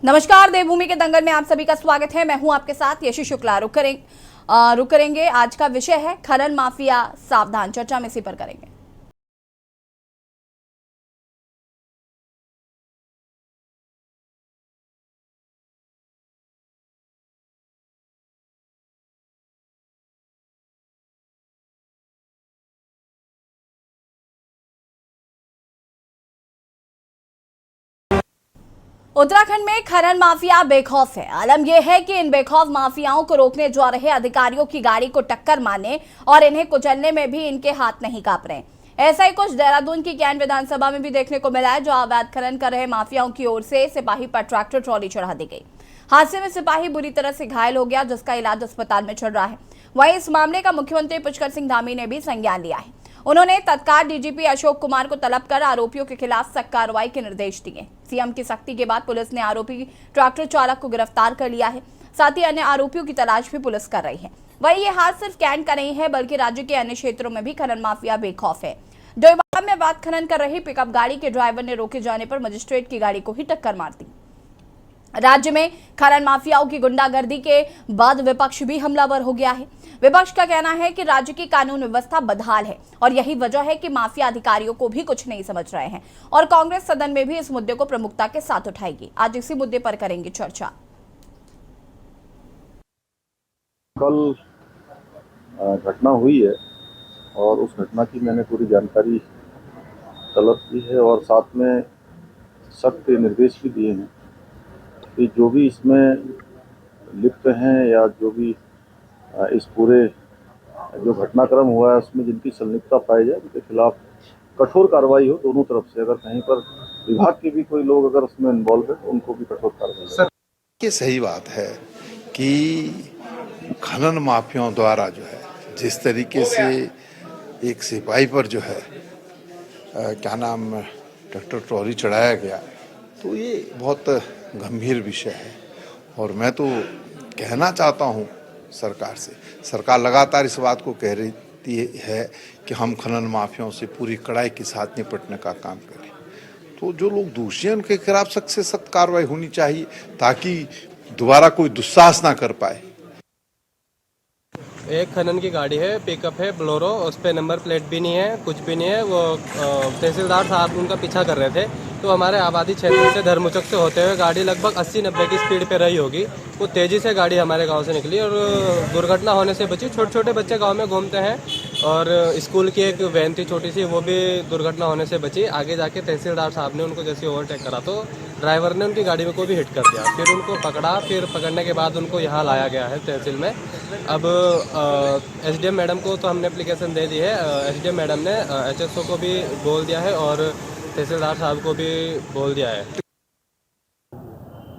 नमस्कार, देवभूमि के दंगल में आप सभी का स्वागत है। मैं हूं आपके साथ यशी शुक्ला। रुक करेंगे। आज का विषय है खनन माफिया सावधान। चर्चा में इसी पर करेंगे। उत्तराखंड में खनन माफिया बेखौफ है। आलम यह है कि इन बेखौफ माफियाओं को रोकने जा रहे अधिकारियों की गाड़ी को टक्कर मारने और इन्हें कुचलने में भी इनके हाथ नहीं कांप रहे। ऐसा ही कुछ देहरादून की कैंट विधानसभा में भी देखने को मिला है, जहां अवैध खनन कर रहे माफियाओं की ओर से सिपाही पर ट्रैक्टर ट्रॉली चढ़ा दी गई। हादसे में सिपाही बुरी तरह से घायल हो गया, जिसका इलाज अस्पताल में चल रहा है। वहीं इस मामले का मुख्यमंत्री पुष्कर सिंह धामी ने भी संज्ञान लिया है। उन्होंने तत्काल डीजीपी अशोक कुमार को तलब कर आरोपियों के खिलाफ सख्त कार्रवाई के निर्देश दिए। सीएम की सख्ती के बाद पुलिस ने आरोपी ट्रैक्टर चालक को गिरफ्तार कर लिया है। साथ ही अन्य आरोपियों की तलाश भी पुलिस कर रही है। वहीं ये हाथ सिर्फ कैंट का नहीं है, बल्कि राज्य के अन्य क्षेत्रों में भी खनन माफिया बेखौफ है। डोईवाला में अवैध खनन कर रही पिकअप गाड़ी के ड्राइवर ने रोके जाने पर मजिस्ट्रेट की गाड़ी को ही टक्कर मार दी। राज्य में खनन माफियाओं की गुंडागर्दी के बाद विपक्ष भी हमलावर हो गया है। विपक्ष का कहना है कि राज्य की कानून व्यवस्था बदहाल है और यही वजह है कि माफिया अधिकारियों को भी कुछ नहीं समझ रहे हैं, और कांग्रेस सदन में भी इस मुद्दे को प्रमुखता के साथ उठाएगी। आज इसी मुद्दे पर करेंगे चर्चा। कल घटना हुई है और उस घटना की मैंने पूरी जानकारी तलब की है और साथ में सख्त निर्देश भी दिए हैं कि जो भी इसमें लिप्त हैं या जो भी इस पूरे जो घटनाक्रम हुआ है उसमें जिनकी संलिप्तता पाई जाए उनके खिलाफ कठोर कार्रवाई हो दोनों तरफ से। अगर कहीं पर विभाग के भी कोई लोग अगर उसमें इन्वॉल्व है तो उनको भी कठोर कार्रवाई। ये सही बात है कि खनन माफियाओं द्वारा जो है जिस तरीके से एक सिपाही पर जो है क्या नाम ट्रैक्टर ट्रॉली चढ़ाया गया, तो ये बहुत गंभीर विषय है। और मैं तो कहना चाहता हूँ सरकार से, सरकार लगातार इस बात को कह रही है कि हम खनन माफियाओं से पूरी कड़ाई के साथ निपटने का काम करें। तो जो लोग दोषी हैं उनके खिलाफ सख्त से सख्त कार्रवाई होनी चाहिए ताकि दोबारा कोई दुस्साहस ना कर पाए। एक खनन की गाड़ी है, पिकअप है बोलेरो, उस पर नंबर प्लेट भी नहीं है, कुछ भी नहीं है। वो तहसीलदार साहब उनका पीछा कर रहे थे, तो हमारे आबादी क्षेत्र से धर्मचक से होते हुए गाड़ी लगभग 80-90 की स्पीड पे रही होगी। वो तेज़ी से गाड़ी हमारे गांव से निकली और दुर्घटना होने से बची। छोटे छोटे बच्चे गांव में घूमते हैं और स्कूल की एक वैन थी छोटी सी, वो भी दुर्घटना होने से बची। आगे जाके तहसीलदार साहब ने उनको जैसे ओवरटेक करा तो ड्राइवर ने उनकी गाड़ी को भी हिट कर दिया। फिर उनको पकड़ा, फिर पकड़ने के बाद उनको यहाँ लाया गया है तहसील में। अब एसडीएम मैडम को तो हमने एप्लीकेशन दे दी है। एसडीएम मैडम ने एचएसओ को भी बोल दिया है और तहसीलदार साहब को भी बोल दिया है।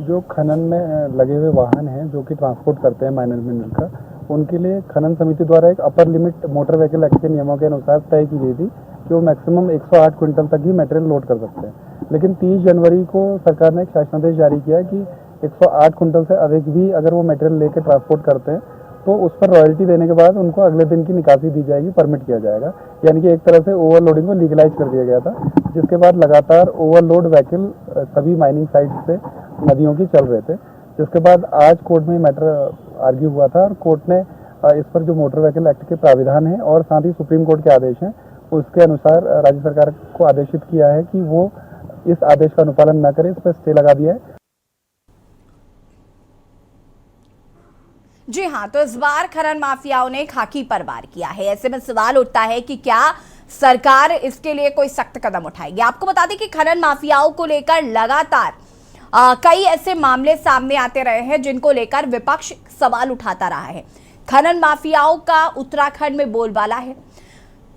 जो खनन में लगे हुए वाहन हैं जो कि ट्रांसपोर्ट करते हैं माइनर मिनरल का, उनके लिए खनन समिति द्वारा एक upper limit motor vehicle act के नियमों के अनुसार तय की गई थी कि वो मैक्सिमम 108 क्विंटल तक ही मटेरियल लोड कर सकते हैं। लेकिन 30 जनवरी को सरकार ने एक शासनादेश जारी किया कि 108 क्विंटल से अधिक भी अगर वो मटेरियल लेकर ट्रांसपोर्ट करते हैं तो उस पर रॉयल्टी देने के बाद उनको अगले दिन की निकासी दी जाएगी, परमिट किया जाएगा। यानी कि एक तरह से ओवरलोडिंग को लीगलाइज कर दिया गया था, जिसके बाद लगातार ओवरलोड व्हीकल सभी माइनिंग साइट से नदियों की चल रहे थे। जिसके बाद आज कोर्ट में मैटर आर्ग्यू हुआ था और कोर्ट ने इस पर जो मोटर व्हीकल एक्ट के प्राविधान हैं और साथ ही सुप्रीम कोर्ट के आदेश हैं उसके अनुसार राज्य सरकार को आदेशित किया है कि वो इस आदेश का अनुपालन न करे, इस पर स्टे लगा दिया है। जी हाँ, तो इस बार खनन माफियाओं ने खाकी पर वार किया है। ऐसे में सवाल उठता है कि क्या सरकार इसके लिए कोई सख्त कदम उठाएगी। आपको बता दें कि खनन माफियाओं को लेकर लगातार कई ऐसे मामले सामने आते रहे हैं जिनको लेकर विपक्ष सवाल उठाता रहा है। खनन माफियाओं का उत्तराखंड में बोलबाला है।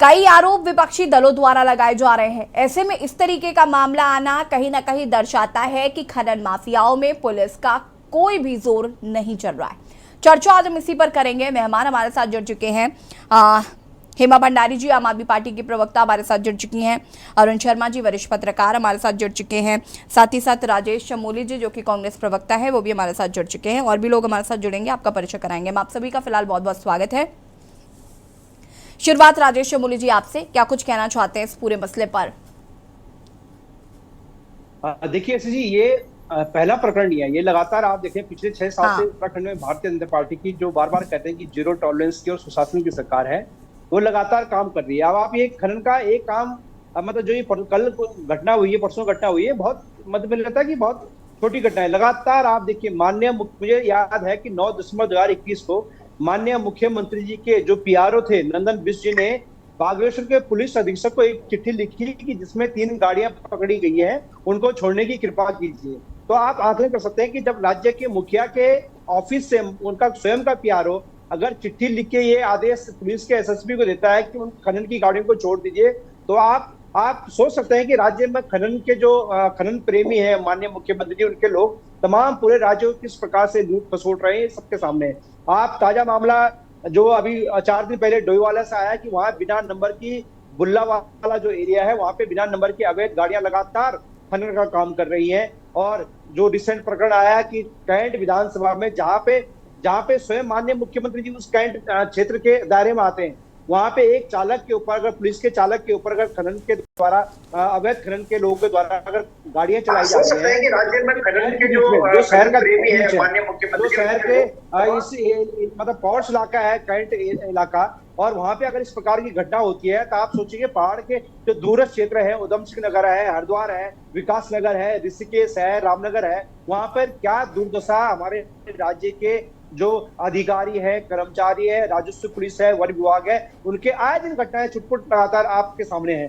कई आरोप विपक्षी दलों द्वारा लगाए जा रहे हैं। ऐसे में इस तरीके का मामला आना कहीं ना कहीं दर्शाता है कि खनन माफियाओं में पुलिस का कोई भी जोर नहीं चल रहा है। चर्चा आज हम इसी पर करेंगे। मेहमान हमारे साथ जुड़ चुके हैं। हेमा भंडारी जी, आम आदमी पार्टी की प्रवक्ता, हमारे साथ जुड़ चुकी हैं। अरुण शर्मा जी, वरिष्ठ पत्रकार, हमारे साथ जुड़ चुके हैं। साथ ही साथ राजेश चमोली जी, जो कि कांग्रेस प्रवक्ता है, वो भी हमारे साथ जुड़ चुके हैं। और भी लोग हमारे साथ जुड़ेंगे, आपका परिचय कराएंगे। हम आप सभी का फिलहाल बहुत बहुत स्वागत है। शुरुआत राजेश चमोली जी आपसे, क्या कुछ कहना चाहते हैं इस पूरे मसले पर? देखिए जी, ये पहला प्रकरण नहीं है ये। लगातार आप देखें पिछले 6 साल हाँ। से उत्तराखंड में भारतीय जनता पार्टी की जो बार बार कहते हैं कि जीरो टॉलरेंस की और सुशासन की सरकार है, वो लगातार काम कर रही है। अब आप ये खनन का एक काम मतलब जो ये कल घटना हुई है, परसों घटना हुई है, बहुत मतलब मुझे लगता है कि बहुत छोटी घटना है। लगातार आप देखिए माननीय मुझे याद है कि 9 दिसंबर 2021 को माननीय मुख्यमंत्री जी के जो पीआरओ थे नंदन बिष्ट जी ने बागेश्वर के पुलिस अधीक्षक को एक चिट्ठी लिखी कि जिसमें 3 गाड़ियां पकड़ी गई हैं, उनको छोड़ने की कृपा कीजिए। तो आप आकलन कर सकते हैं कि जब राज्य के मुखिया के ऑफिस से उनका स्वयं का पीआरओ अगर चिट्ठी लिख के ये आदेश पुलिस के एसएसपी को देता है कि उन खनन की गाड़ियों को छोड़ दीजिए, तो आप सोच सकते हैं कि राज्य में खनन के जो खनन प्रेमी है माननीय मुख्यमंत्री जी, उनके लोग तमाम पूरे राज्य को किस प्रकार से लूट खसोट रहे हैं, सबके सामने है। आप ताजा मामला जो अभी 4 दिन पहले डोईवाला से आया कि वहां बिना नंबर की बुल्ला वाला जो एरिया है, वहां पे बिना नंबर की अवैध गाड़ियां लगातार खनन का काम कर रही हैं। और जो रिसेंट प्रकरण आया कि कैंट विधानसभा में जहां पे स्वयं माननीय मुख्यमंत्री जी उस कैंट क्षेत्र के दायरे में आते हैं, वहां पे एक चालक के ऊपर, अगर पुलिस के चालक के ऊपर अगर खनन के द्वारा अवैध खनन के लोगों के द्वारा अगर गाड़ियां चलाई जा रही हैं, राज्य में खनन के जो शहर का प्रेमी है माननीय मुख्यमंत्री, जो शहर के इस मतलब पॉर्श इलाका है कैंट इलाका, और वहां पे अगर इस प्रकार की घटना होती है तो आप सोचिए पहाड़ के जो दूरस्थ क्षेत्र है, उधम सिंह नगर है, हरिद्वार है, विकास नगर है, ऋषिकेश है, रामनगर है, वहां पर क्या दुर्दशा हमारे राज्य के जो अधिकारी है, कर्मचारी है, राजस्व पुलिस है, वन विभाग है, उनके आए दिन घटनाएं छुटपुट लगातार आपके सामने हैं।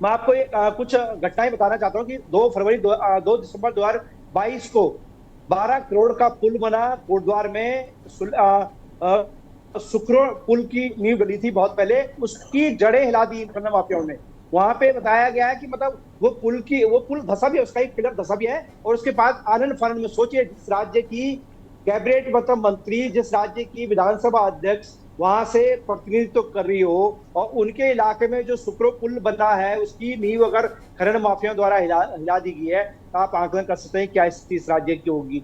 मैं आपको कुछ घटनाएं बताना चाहता हूं कि 2 दिसंबर 2022 को 12 करोड़ का पुल बना कोटद्वार में। सुक्रो पुल की नींव डली थी बहुत पहले, उसकी जड़ें हिला दी खनन माफियाओं ने। वहां पे बताया गया है कि मतलब वो पुल धसा भी है, उसका एक पिलर धसा भी है, और उसके बाद आनंद फानंद में सोचिए जिस राज्य की कैबिनेट मतलब मंत्री, जिस राज्य की विधानसभा अध्यक्ष वहां से प्रतिनिधित्व कर रही हो, और उनके इलाके में जो सुक्रो पुल बना है उसकी नींव अगर खनन माफियाओं द्वारा हिला दी गई है, तो आप आकलन कर सकते हैं क्या स्थिति इस राज्य की होगी।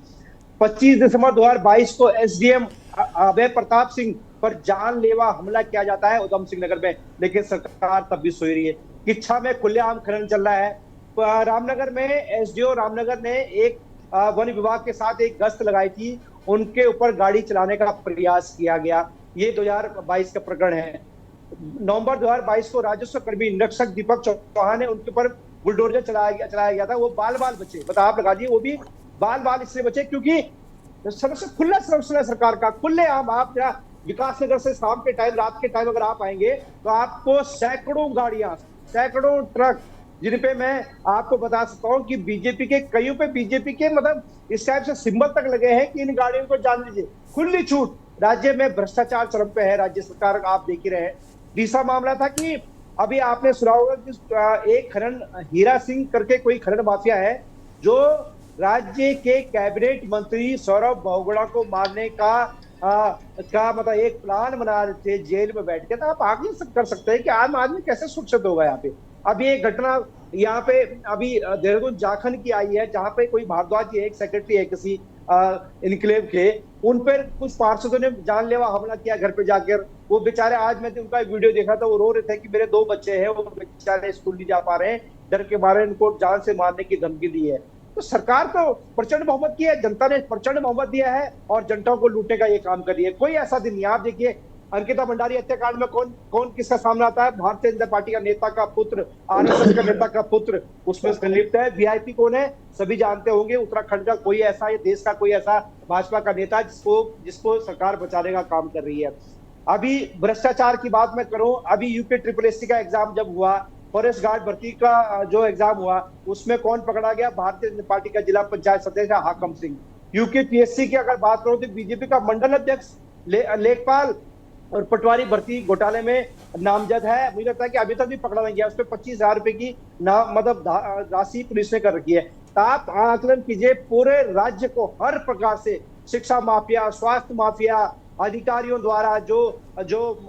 25 दिसंबर 2022 को एसडीएम अभय प्रताप सिंह पर जानलेवा हमला किया जाता है उधम सिंह नगर में, लेकिन सरकार तब भी सोई रही है। किच्छा में खुलेआम खनन चल रहा है। रामनगर में एसडीओ रामनगर ने एक वन विभाग के साथ एक गश्त लगाई थी, उनके ऊपर गाड़ी चलाने का प्रयास किया गया। ये 2022 का प्रकरण है। नवंबर 2022 को राजस्व कर्मी निरीक्षक दीपक चौहान ने उनके ऊपर बुलडोजर चलाया गया था। वो बाल बचे, बता आप लगा दिए, वो भी बाल इसलिए बचे क्योंकि सबसे खुला संरक्षण है सरकार का, खुलेआम। आप जरा विकास नगर से शाम के टाइम, रात के टाइम अगर आप आएंगे तो आपको सैकड़ों गाड़ियां, सैकड़ों ट्रक, जिन पे मैं आपको बता सकता हूं कि बीजेपी के कईयों पे बीजेपी के मतलब इस टाइप से सिंबल तक लगे हैं कि इन गाड़ियों को जान लीजिए। खुली छूट। राज्य में भ्रष्टाचार चरम पे है, राज्य सरकार आप देख ही रहे हैं। तीसरा मामला था कि अभी आपने सुना होगा कि एक खनन हीरा सिंह करके कोई खनन माफिया है जो राज्य के कैबिनेट मंत्री सौरभ बहुगुणा को मारने का मतलब एक प्लान बना रहे थे जेल में बैठ के। तो आप आगे कर सकते हैं कि आम आदमी कैसे सुरक्षित होगा यहाँ पे। अभी एक घटना यहाँ पे अभी देहरादून जाखन की आई है, जहां पे कोई भारद्वाज जी एक सेक्रेटरी है किसी इनक्लेव के, उन पर कुछ पार्षदों ने जानलेवा हमला किया घर पे जाकर। वो बेचारे, आज मैं उनका वीडियो देखा था, वो रो रहे थे कि मेरे 2 बच्चे हैं, वो बेचारे स्कूल नहीं जा पा रहे हैं, डर के मारे उनको जान से मारने की धमकी दी है। तो सरकार तो प्रचंड बहुमत की है, जनता ने प्रचंड बहुमत दिया है और जनता को लूटने का ये काम कर रही है। कोई ऐसा दिन नहीं। आप देखिए अंकिता भंडारी हत्याकांड में कौन किसका सामना आता है? भारतीय जनता पार्टी का नेता का पुत्र, आरएसएस का नेता का पुत्र उसमें संलिप्त है। वीआईपी कौन है सभी जानते होंगे। उत्तराखंड का कोई ऐसा, ये देश का कोई ऐसा भाजपा का नेता जिसको सरकार बचाने का काम कर रही है। अभी भ्रष्टाचार की बात मैं करूं, अभी यूपी SSSC का एग्जाम जब हुआ, फॉरेस्ट गार्ड भर्ती का जो एग्जाम हुआ, उसमें कौन पकड़ा गया? भारतीय जनता पार्टी का जिला पंचायत सदस्य हाकम सिंह। यूपीपीएससी की अगर बात करूं तो बीजेपी का मंडल अध्यक्ष लेखपाल और पटवारी भर्ती घोटाले में नामजद है। मुझे लगता है कि अभी तक भी पकड़ा नहीं गया। उस पर 25,000 रुपए की मतलब राशि पुलिस ने कर रखी है। तो आप आकलन कीजिए, पूरे राज्य को हर प्रकार से शिक्षा माफिया, स्वास्थ्य माफिया, अधिकारियों द्वारा जो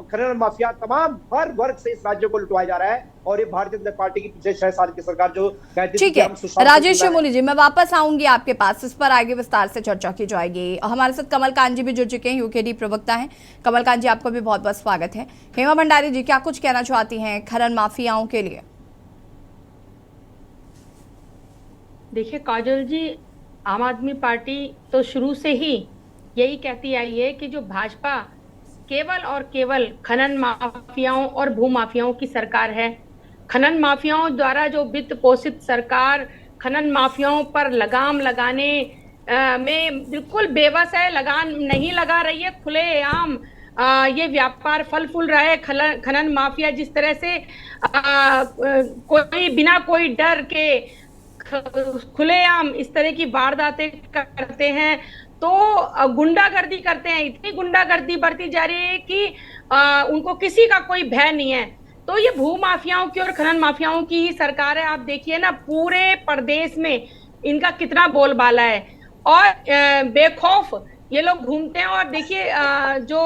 खनन माफिया, तमाम हर वर्ग से इस राज्य को लुटवाया जा रहा है। और ये भारतीय जनता पार्टी की पिछले 6 साल की सरकार जो कहती ठीक है। राजेश शमूली जी, मैं वापस आऊंगी आपके पास, इस पर आगे विस्तार से चर्चा की जाएगी। हमारे साथ कमलकांत जी भी जुड़ चुके हैं, यूकेडी प्रवक्ता हैं। कमलकांत जी, आपको भी बहुत बहुत स्वागत है। हेमा भंडारी जी, क्या कुछ कहना चाहती हैं खनन माफियाओं के लिए? देखिए काजल जी, आम आदमी पार्टी तो शुरू से ही यही कहती आई है कि जो भाजपा केवल और केवल खनन माफियाओं और भूमाफियाओं की सरकार है। खनन माफियाओं द्वारा जो वित्त पोषित सरकार खनन माफियाओं पर लगाम लगाने में बिल्कुल बेबस है, लगाम नहीं लगा रही है। खुलेआम ये व्यापार फल फूल रहा है। खनन माफिया जिस तरह से कोई बिना कोई डर के खुलेआम इस तरह की वारदातें करते हैं, तो गुंडागर्दी करते हैं। इतनी गुंडागर्दी बढ़ती जा रही है कि उनको किसी का कोई भय नहीं है। तो ये भू माफियाओं की और खनन माफियाओं की ही सरकार है। आप देखिए ना, पूरे प्रदेश में इनका कितना बोलबाला है और बेखौफ ये लोग घूमते हैं। और देखिए जो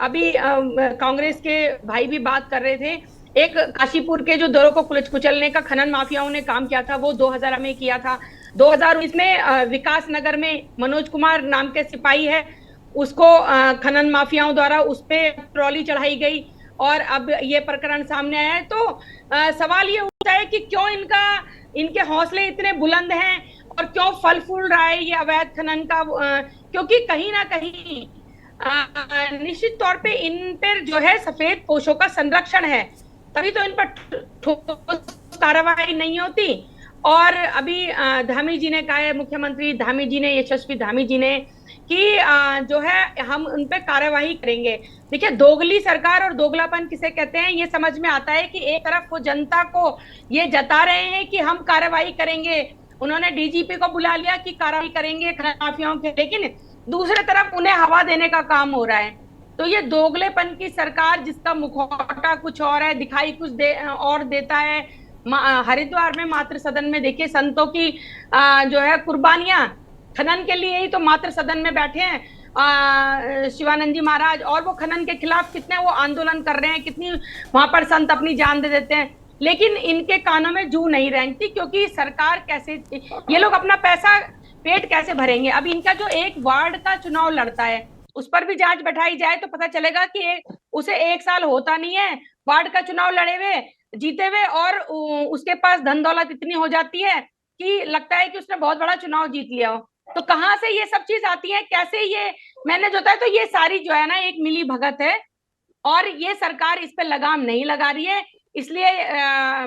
अभी कांग्रेस के भाई भी बात कर रहे थे, एक काशीपुर के जो दरों को कुचलने का खनन माफियाओं ने काम किया था, वो 2000 में किया था। 2019 में विकास नगर में मनोज कुमार नाम के सिपाही है, उसको खनन माफियाओं द्वारा उस पे ट्रॉली चढ़ाई गई और अब ये प्रकरण सामने आया है। तो सवाल ये उठता है कि क्यों इनके हौसले इतने बुलंद हैं और क्यों फल फूल रहा है ये अवैध खनन का, क्योंकि कहीं ना कहीं निश्चित तौर पे इन पर जो है सफेद पोशों का संरक्षण है, तभी तो इन पर ठोस कार्रवाई नहीं होती। और अभी धामी जी ने कहा है, मुख्यमंत्री धामी जी ने, यशस्वी धामी जी ने, कि जो है हम उन पे कार्रवाई करेंगे। देखिए, दोगली सरकार और दोगलापन किसे कहते हैं ये समझ में आता है कि एक तरफ वो जनता को ये जता रहे हैं कि हम कार्रवाई करेंगे, उन्होंने डीजीपी को बुला लिया कि कार्रवाई करेंगे माफियाओं के, लेकिन दूसरी तरफ उन्हें हवा देने का काम हो रहा है। तो ये दोगलेपन की सरकार, जिसका मुखौटा कुछ और है, दिखाई कुछ और देता है। हरिद्वार में मातृ सदन में देखिए, संतों की जो है कुर्बानियां खनन के लिए ही तो मातृ सदन में बैठे हैं शिवानंद जी महाराज, और वो खनन के खिलाफ कितने वो आंदोलन कर रहे हैं, कितनी वहां पर संत अपनी जान दे देते हैं, लेकिन इनके कानों में जू नहीं रेंगती, क्योंकि सरकार कैसे, ये लोग अपना पैसा पेट कैसे भरेंगे। अब इनका जो एक वार्ड का चुनाव लड़ता है, उस पर भी जांच बैठाई जाए तो पता चलेगा कि उसे 1 साल होता नहीं है वार्ड का चुनाव लड़े हुए, जीते हुए, और उसके पास धन दौलत इतनी हो जाती है कि लगता है कि उसने बहुत बड़ा चुनाव जीत लिया हो। तो कहाँ से ये सब चीज आती है, कैसे ये मैनेज होता है? तो ये सारी जो है ना एक मिली भगत है, और ये सरकार इस पे लगाम नहीं लगा रही है, इसलिए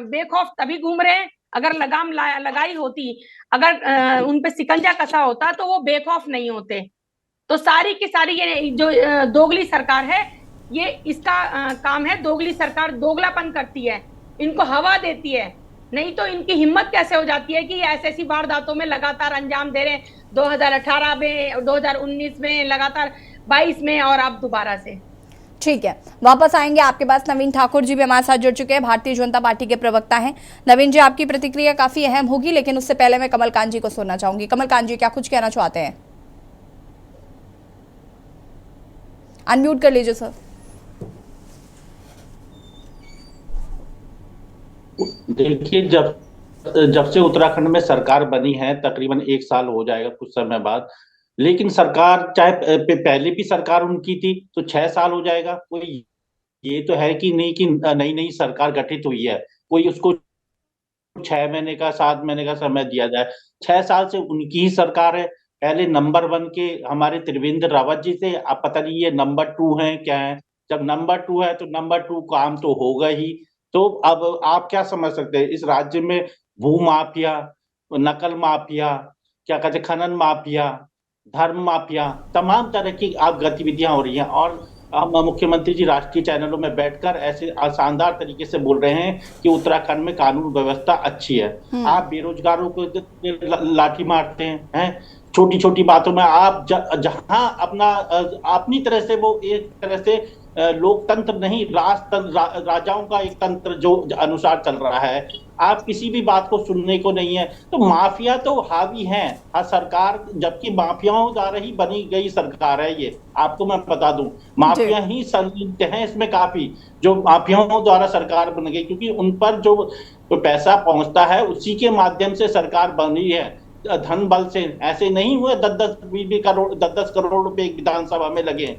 बेखौफ तभी घूम रहे हैं। अगर लगाम लगाई होती, अगर उन पे सिकंजा कसा होता, तो वो बेखौफ नहीं होते। तो सारी की सारी ये जो दोगली सरकार है, ये इसका काम है। दोगली सरकार दोगलापन करती है, इनको हवा देती है, नहीं तो इनकी हिम्मत कैसे हो जाती है कि ऐसी वारदातों में लगातार अंजाम दे रहे हैं। 2018 में, 2019 में, लगातार 22 में, और अब दोबारा से। ठीक है, वापस आएंगे आपके पास। नवीन ठाकुर जी भी हमारे साथ जुड़ चुके हैं, भारतीय जनता पार्टी के प्रवक्ता हैं। नवीन जी, आपकी प्रतिक्रिया काफी अहम होगी, लेकिन उससे पहले मैं कमलकांत जी को सुनना चाहूंगी। कमलकांत जी, क्या कुछ कहना चाहते हैं? अनम्यूट कर लीजिए सर। देखिए, जब से उत्तराखंड में सरकार बनी है, तकरीबन 1 साल हो जाएगा कुछ समय बाद, लेकिन सरकार चाहे पहले भी सरकार उनकी थी तो 6 साल हो जाएगा। कोई ये तो है कि नहीं कि नई नई सरकार गठित हुई है, कोई उसको 6 महीने का 7 महीने का समय दिया जाए। 6 साल से उनकी ही सरकार है। पहले नंबर 1 के हमारे त्रिवेंद्र रावत जी थे, अब पता नहीं ये नंबर 2 है क्या है। जब नंबर 2 है तो नंबर 2 काम तो होगा ही। तो अब आप क्या समझ सकते हैं, इस राज्य में भू माफिया, नकल माफिया, क्या कहते हैं, खनन माफिया, धर्म माफिया, तमाम तरह की आप गतिविधियां हो रही हैं। और मुख्यमंत्री जी राष्ट्रीय चैनलों में बैठकर ऐसे शानदार तरीके से बोल रहे हैं कि उत्तराखंड में कानून व्यवस्था अच्छी है। आप बेरोजगारों को लाठी मारते हैं, छोटी छोटी बातों में आप जहां अपनी तरह से, वो एक तरह से लोकतंत्र नहीं, राजाओं का एक तंत्र जो अनुसार चल रहा है, आप किसी भी बात को सुनने को नहीं है। तो माफिया तो हावी हैं हर सरकार, जबकि माफियाओं द्वारा ही बनी गई सरकार है ये, आपको मैं बता दूं। माफिया ही संलिप्त हैं इसमें काफी, जो माफियाओं द्वारा सरकार बन गई, क्योंकि उन पर जो पैसा पहुंचता है उसी के माध्यम से सरकार बनी है, धन बल से। ऐसे नहीं हुए 10-10 करोड़ रुपए विधानसभा में लगे।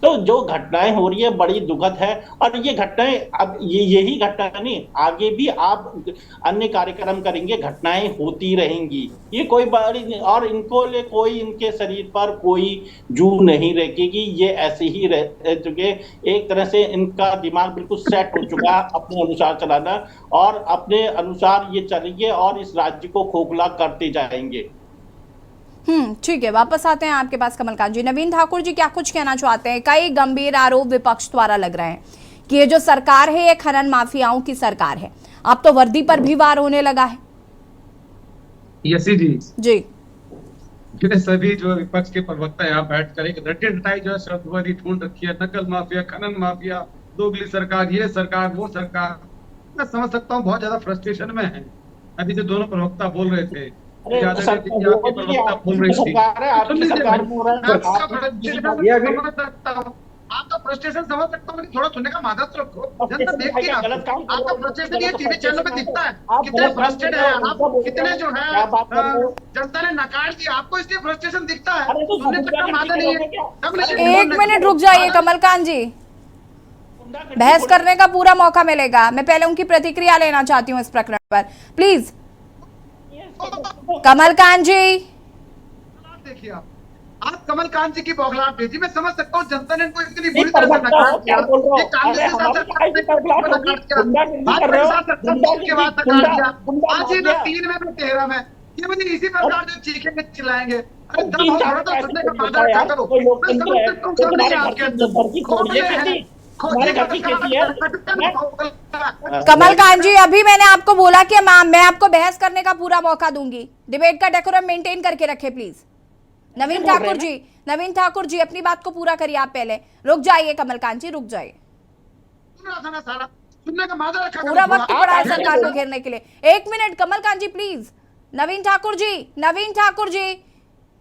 तो जो घटनाएं हो रही है बड़ी दुखद है। और ये घटनाएं अब यही घटना नहीं, आगे भी आप अन्य कार्यक्रम करेंगे, घटनाएं होती रहेंगी, ये कोई बड़ी, और इनको ले कोई इनके शरीर पर कोई जू नहीं रहेगी, ये ऐसे ही रह चुके। एक तरह से इनका दिमाग बिल्कुल सेट हो चुका है अपने अनुसार चलाना, और अपने अनुसार ये चलेंगे और इस राज्य को खोखला करते जाएंगे। ठीक है, वापस आते हैं आपके पास कमलकांत जी। नवीन ठाकुर जी क्या कुछ कहना चाहते हैं? कई गंभीर आरोप विपक्ष द्वारा लग रहे हैं कि ये जो सरकार है ये खनन माफियाओं की सरकार है। अब तो वर्दी पर भी वार होने लगा है। यसी जी जी, ये सभी जो विपक्ष के प्रवक्ता यहाँ बैठ कर एक रटी रटाई जो है शब्दवर्दी ढूंढ रखी है, नकल माफिया, खनन माफिया, दोगली सरकार, ये सरकार, वो सरकार। मैं समझ सकता हूँ बहुत ज्यादा फ्रस्ट्रेशन में है। अभी जो दोनों प्रवक्ता बोल रहे थे, आपका फ्रस्ट्रेशन समझ सकता हूँ, थोड़ा सुनने का मादत रखो। जनता देखती है आपका फ्रस्ट्रेशन, ये टीवी चैनल पे दिखता है कितने फ्रस्ट्रेट है आप, कितने जो है जनता ने नकार दिया आपको, इसलिए फ्रस्ट्रेशन दिखता है। सुनने तक का मादत नहीं है। 1 मिनट रुक जाइए कमलकांत जी, बहस करने का पूरा मौका मिलेगा। मैं पहले उनकी प्रतिक्रिया लेना चाहती हूँ इस प्रकरण पर, प्लीज। कमलकांत जी देखिए, आप कमलकांत जी की बौखलाहट देखिए। मैं समझ सकता हूँ जनता ने इनको इतनी बुरी तरह से नकार दिया, ये कांग्रेस के साथ नकार दिया, आज ही 3 में 13 में, ये मुझे इसी प्रकार से चीखेंगे चिल्लाएंगे। अरे दम हो थोड़ा तो सुनने का मादर रखा करो। मैं समझ सकता हूँ सब नहीं है आपके अंदर। कमलकांत जी, अभी मैंने आपको बोला कि मैं आपको बहस करने का पूरा मौका दूंगी। डिबेट का डेकोरम मेंटेन करके रखे प्लीज। नवीन ठाकुर जी अपनी बात को पूरा करिए। आप पहले रुक जाइए कमलकांत जी, रुक जाइए। पूरा वक्त पड़ा है सरकार को घेरने के लिए। 1 मिनट कमलकांत जी प्लीज। नवीन ठाकुर जी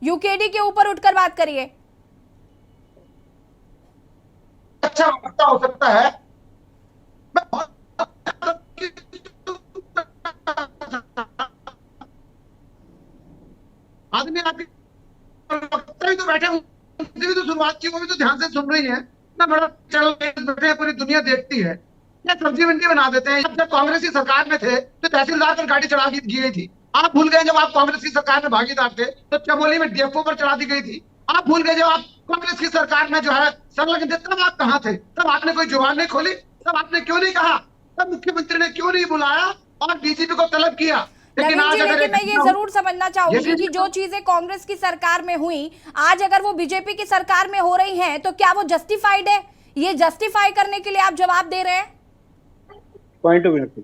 यूकेडी के ऊपर उठकर बात करिए। अच्छा हो सकता है, आदमी आपके तो बैठे, उनसे भी तो शुरुआत की, वो भी तो ध्यान से सुन रही है ना। बड़ा चल बैठे, पूरी दुनिया देखती है। या सब्जी मंडी बना देते हैं। जब कांग्रेस की सरकार में थे तो तहसीलदार पर गाड़ी चढ़ा दी गई थी। आप भूल गए जब आप कांग्रेस की सरकार में भागीदार थे तो चमोली में डीएफओ पर चढ़ा दी गई थी। आप भूल गए जब आप कांग्रेस की सरकार में जो है संलग्न थे, तब आप कहाँ थे? तब आपने कोई जुबान नहीं खोली, तब आपने क्यों नहीं कहा, तब मुख्यमंत्री ने क्यों नहीं बुलाया और डीजीपी को तलब किया? लेकिन मैं ये जरूर समझना चाहूंगी कि जो चीजें कांग्रेस की सरकार में हुई, आज अगर वो बीजेपी की सरकार में हो रही हैं, तो क्या वो जस्टिफाइड है? ये जस्टिफाई करने के लिए आप जवाब दे रहे हैं? Point of view.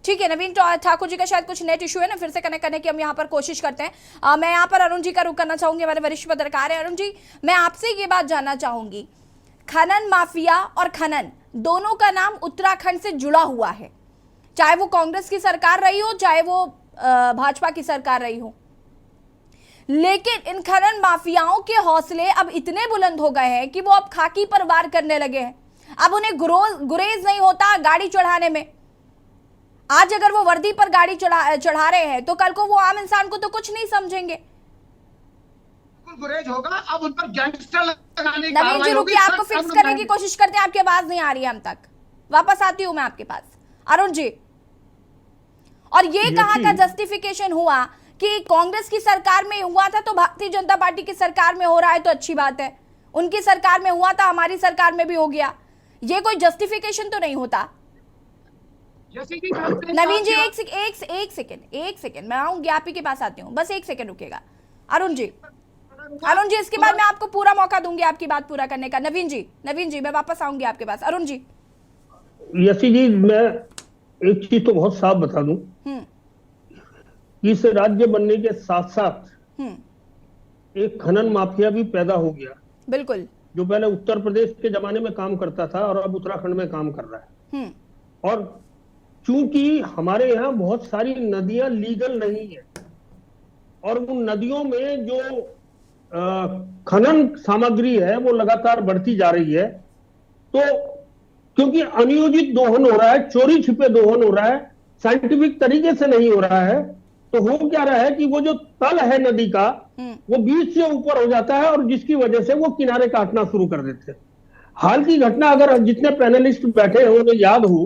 ठीक है, नवीन ठाकुर जी का शायद कुछ नेट इशू है ना, फिर से कनेक्ट करने की हम यहाँ पर कोशिश करते हैं। मैं यहाँ पर अरुण जी का रुख करना चाहूंगी, हमारे वरिष्ठ पत्रकार है अरुण जी। मैं आपसे ये बात जानना चाहूंगी, खनन माफिया और खनन दोनों का नाम उत्तराखंड से जुड़ा हुआ है, चाहे वो कांग्रेस की सरकार रही हो, चाहे वो भाजपा की सरकार रही हो। लेकिन इन खनन माफियाओं के हौसले अब इतने बुलंद हो गए हैं कि वो अब खाकी पर वार करने लगे हैं। अब उन्हें गुरेज नहीं होता गाड़ी चढ़ाने में। आज अगर वो वर्दी पर गाड़ी चढ़ा रहे हैं तो कल को वो आम इंसान को तो कुछ नहीं समझेंगे। गुरेज होगा, अब उन पर गैंगस्टर लगाने की नवीन जी रुकिए, आपको फिक्स करने की कोशिश करते हैं, आपकी आवाज नहीं आ रही है हम तक। वापस आती हूं मैं आपके पास अरुण जी। और ये कहां का जस्टिफिकेशन हुआ कि कांग्रेस की सरकार में हुआ था तो भारतीय जनता पार्टी की सरकार में हो रहा है तो अच्छी बात है, उनकी सरकार में हुआ था हमारी सरकार में भी हो गया, ये कोई जस्टिफिकेशन तो नहीं होता। नवीन जी एक सेकेंड मैं आऊंगी, आप ही के पास आती हूँ, बस 1 सेकेंड रुकेगा अरुण जी, इसके बाद मैं आपको पूरा मौका दूंगी आपकी बात पूरा करने का। नवीन जी मैं वापस आऊंगी आपके पास। अरुण जी। यसी जी, मैं एक चीज तो बहुत साफ बता दूं, इस राज्य बनने के साथ साथ एक खनन माफिया भी पैदा हो गया। बिल्कुल, जो पहले उत्तर प्रदेश के जमाने में काम करता था और अब उत्तराखंड में काम कर रहा है। और चूंकि हमारे यहाँ बहुत सारी नदियां लीगल नहीं है और उन नदियों में जो खनन सामग्री है वो लगातार बढ़ती जा रही है, तो क्योंकि अनियोजित दोहन हो रहा है, चोरी छिपे दोहन हो रहा है, साइंटिफिक तरीके से नहीं हो रहा है, तो हो क्या रहा है कि वो जो तल है नदी का वो बीच से ऊपर हो जाता है और जिसकी वजह से वो किनारे काटना शुरू कर देते हैं। हाल की घटना अगर जितने पैनलिस्ट बैठे हैं उन्हें याद हो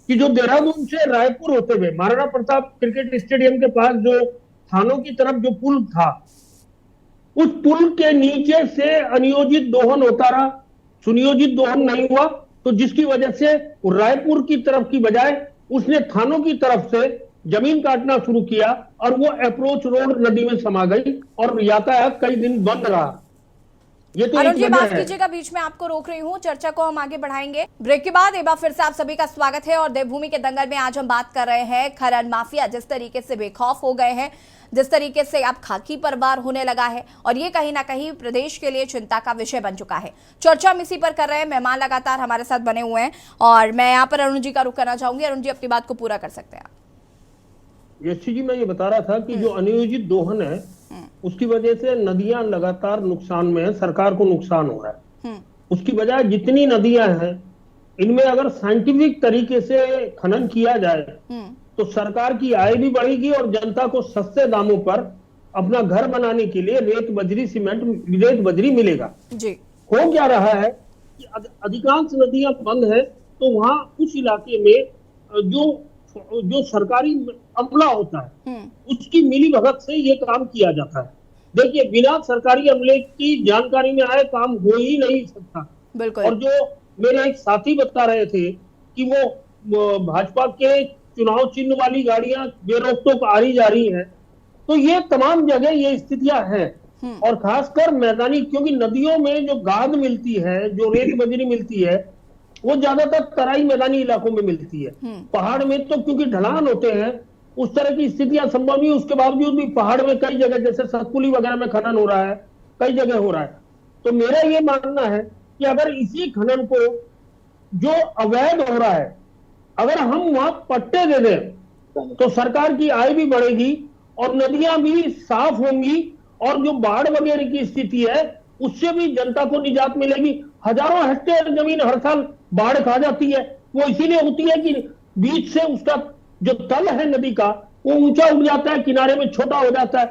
कि जो देहरादून से रायपुर होते हुए महाराणा प्रताप क्रिकेट स्टेडियम के पास जो थानों की तरफ जो पुल था, उस पुल के नीचे से अनियोजित दोहन होता रहा, सुनियोजित दोहन नहीं हुआ, तो जिसकी वजह से रायपुर की तरफ की बजाय उसने थानों की तरफ से जमीन काटना शुरू किया और वो अप्रोच रोड नदी में समा गई और यातायात कई दिन बंद रहा। ये तो अरुण जी, एक माफ वजह है। कीजिएगा, बीच में आपको रोक रही हूँ, चर्चा को हम आगे बढ़ाएंगे ब्रेक के बाद। एक बार फिर से आप सभी का स्वागत है और देवभूमि के दंगल में आज हम बात कर रहे हैं खनन माफिया जिस तरीके से बेखौफ हो गए हैं, जिस तरीके से अब खाकी पर वार होने लगा है और ये कहीं ना कहीं प्रदेश के लिए चिंता का विषय बन चुका है। चर्चा हम इसी पर कर रहे हैं, मेहमान लगातार हमारे साथ बने हुए हैं और मैं यहाँ पर अरुण जी का रुख करना चाहूंगी। अरुण जी, अपनी बात को पूरा कर सकते हैं आप। यशी जी, मैं ये बता रहा था कि जो अनियोजित दोहन है उसकी वजह से नदियां लगातार नुकसान में है, सरकार को नुकसान हो रहा है। उसकी बजाय जितनी नदियां हैं इनमें अगर साइंटिफिक तरीके से खनन किया जाए तो सरकार की आय भी बढ़ेगी और जनता को सस्ते दामों पर अपना घर बनाने के लिए रेत बजरी मिलेगा जी। हो क्या रहा है कि अधिकांश नदियां बंद है तो वहां कुछ इलाके में जो सरकारी अमला होता है उसकी मिली भगत से ये काम किया जाता है। देखिए, बिना सरकारी अमले की जानकारी में आए काम हो ही नहीं सकता। बिल्कुल। और जो मेरे एक साथी बता रहे थे कि वो भाजपा के चुनाव चिन्ह वाली गाड़ियां बेरोक टोक आ रही जा रही हैं, तो ये तमाम जगह ये स्थितियां हैं और खासकर मैदानी, क्योंकि नदियों में जो गाद मिलती है, जो रेत बजरी मिलती है, वो ज्यादातर तराई मैदानी इलाकों में मिलती है। पहाड़ में तो क्योंकि ढलान होते हैं उस तरह की स्थितियां संभव नहीं, उसके बावजूद भी पहाड़ में कई जगह जैसे सतपुली वगैरह में खनन हो रहा है, कई जगह हो रहा है। तो मेरा ये मानना है कि अगर इसी खनन को जो अवैध हो रहा है अगर हम वहां पट्टे दे दें तो सरकार की आय भी बढ़ेगी और नदियां भी साफ होंगी और जो बाढ़ वगैरह की स्थिति है उससे भी जनता को निजात मिलेगी। हजारों हेक्टेयर जमीन हर साल बाढ़ खा जाती है, वो इसीलिए होती है कि बीच से उसका जो तल है नदी का वो ऊंचा उठ जाता है, किनारे में छोटा हो जाता है।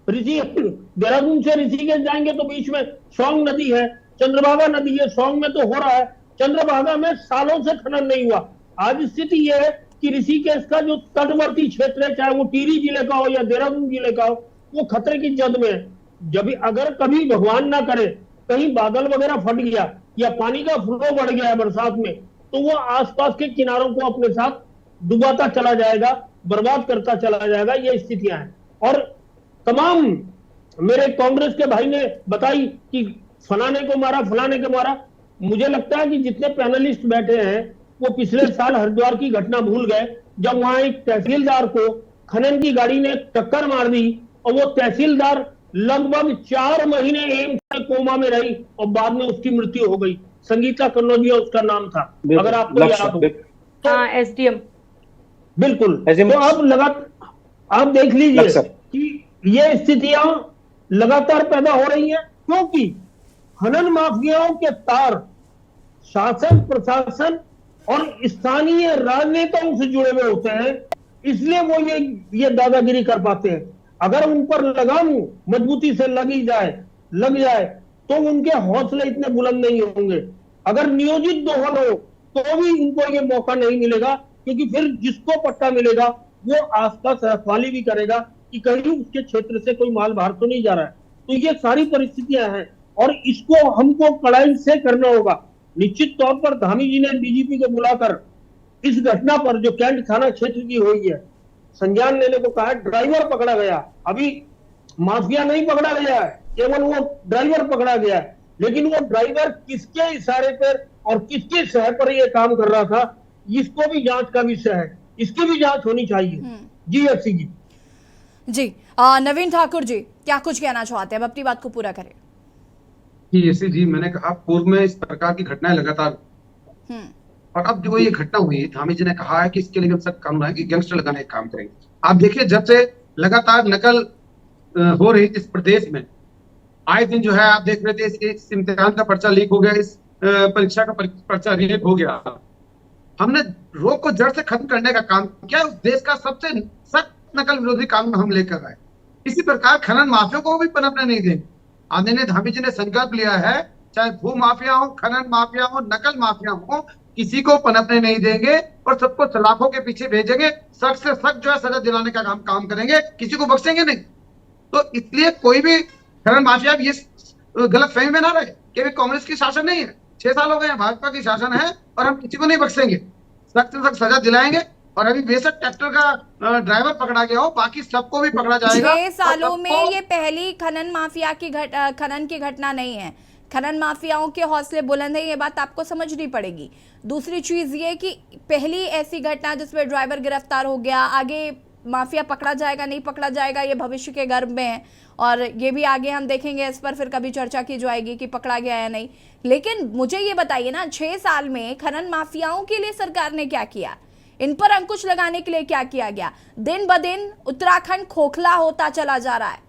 देहरादून से ऋषिकेश जाएंगे तो बीच में सोंग नदी है, चंद्रभागा नदी है, सोंग में तो हो रहा है, चंद्रभागा में सालों से खनन नहीं हुआ। आज स्थिति यह है कि ऋषिकेश का जो तटवर्ती क्षेत्र है, चाहे वो टिहरी जिले का हो या देहरादून जिले का हो, वो खतरे की जद में है। जब अगर कभी भगवान ना करे कहीं बादल वगैरह फट गया या पानी का फ्लो बढ़ गया है बरसात में, तो वो आसपास के किनारों को अपने साथ डुबाता चला जाएगा, बर्बाद करता चला जाएगा। ये स्थितियां हैं और तमाम मेरे कांग्रेस के भाई ने बताई कि फलाने को मारा, फलाने को मारा। मुझे लगता है कि जितने पैनलिस्ट बैठे हैं वो पिछले साल हरिद्वार की घटना भूल गए जब वहां एक तहसीलदार को खनन की गाड़ी ने टक्कर मार दी और वो तहसीलदार लगभग 4 महीने एम्स में कोमा में रही और बाद में उसकी मृत्यु हो गई। संगीता कन्नौजिया उसका नाम था, अगर आपको याद हो। हाँ, एसडीएम। बिल्कुल। तो अब आप देख लीजिए कि ये स्थितियां लगातार पैदा हो रही हैं क्योंकि खनन माफियाओं के तार शासन, प्रशासन और स्थानीय राजनेताओं से जुड़े हुए होते हैं, इसलिए वो ये दादागिरी कर पाते हैं। अगर उन पर लगाम मजबूती से लग जाए तो उनके हौसले इतने बुलंद नहीं होंगे। अगर नियोजित दोहन हो तो भी उनको ये मौका नहीं मिलेगा, क्योंकि फिर जिसको पट्टा मिलेगा वो आसपास रखवाली भी करेगा कि कहीं उसके क्षेत्र से कोई माल बाहर तो नहीं जा रहा है। तो ये सारी परिस्थितियां हैं और इसको हमको कड़ाई से करना होगा। निश्चित तौर पर धामी जी ने डीजीपी को बुलाकर इस घटना पर जो कैंट थाना क्षेत्र की हुई है संज्ञान लेने को कहा। ड्राइवर पकड़ा गया, अभी माफिया नहीं पकड़ा गया है, केवल वो ड्राइवर पकड़ा गया है। लेकिन वो ड्राइवर किसके इशारे पर और किसके शहर पर ये काम कर रहा था, इसको भी जांच का विषय है, इसकी भी जांच होनी चाहिए। जी एफसी जी। नवीन ठाकुर जी, क्या कुछ कहना चाहते हैं? अब अपनी बात को पूरा करें। जी, मैंने कहा पूर्व में इस प्रकार की घटनाएं लगातार और अब जो ये घटना हुई, धामी जी ने कहा है कि इसके लिए सख्त कानून है कि गैंगस्टर लगाने का काम करेंगे। आप देखिए, जब से लगातार नकल हो रही इस प्रदेश में, आए दिन जो है आप देख रहे थे इस इम्तिहान का पर्चा लीक हो गया, इस परीक्षा का पर्चा लीक हो गया। हमने रोग को जड़ से खत्म करने का काम किया। उस देश का सबसे सख्त नकल विरोधी कानून हम लेकर आए। इसी प्रकार खनन माफिया को भी पनपने नहीं देंगे। आदरणीय धामी जी ने संकल्प लिया है, चाहे भू माफिया हो, खनन माफिया हो, नकल माफिया हो, किसी को पनपने नहीं देंगे और सबको सलाखों के पीछे भेजेंगे। सख्त से सख्त जो है सजा दिलाने का काम करेंगे, किसी को बख्शेंगे नहीं। तो इसलिए कोई भी खनन माफिया ये गलत फहमी में ना रहे कि अभी कांग्रेस की शासन नहीं है, 6 साल हो गए हैं, भाजपा की शासन है और हम किसी को नहीं बख्शेंगे, सख्त से सख्त सजा दिलाएंगे। और अभी बेशक ट्रैक्टर का ड्राइवर पकड़ा गया हो, बाकी सबको भी पकड़ा जाएगा। 6 सालों में ये पहली खनन माफिया की खनन की घटना नहीं है। खनन माफियाओं के हौसले बुलंद है, ये बात आपको समझनी पड़ेगी। दूसरी चीज ये कि पहली ऐसी घटना जिसमें ड्राइवर गिरफ्तार हो गया, आगे माफिया पकड़ा जाएगा नहीं पकड़ा जाएगा ये भविष्य के गर्भ में है और ये भी आगे हम देखेंगे, इस पर फिर कभी चर्चा की जाएगी कि पकड़ा गया या नहीं। लेकिन मुझे ये बताइए ना, 6 साल में खनन माफियाओं के लिए सरकार ने क्या किया, इन पर अंकुश लगाने के लिए क्या किया गया? दिन ब दिन उत्तराखंड खोखला होता चला जा रहा है।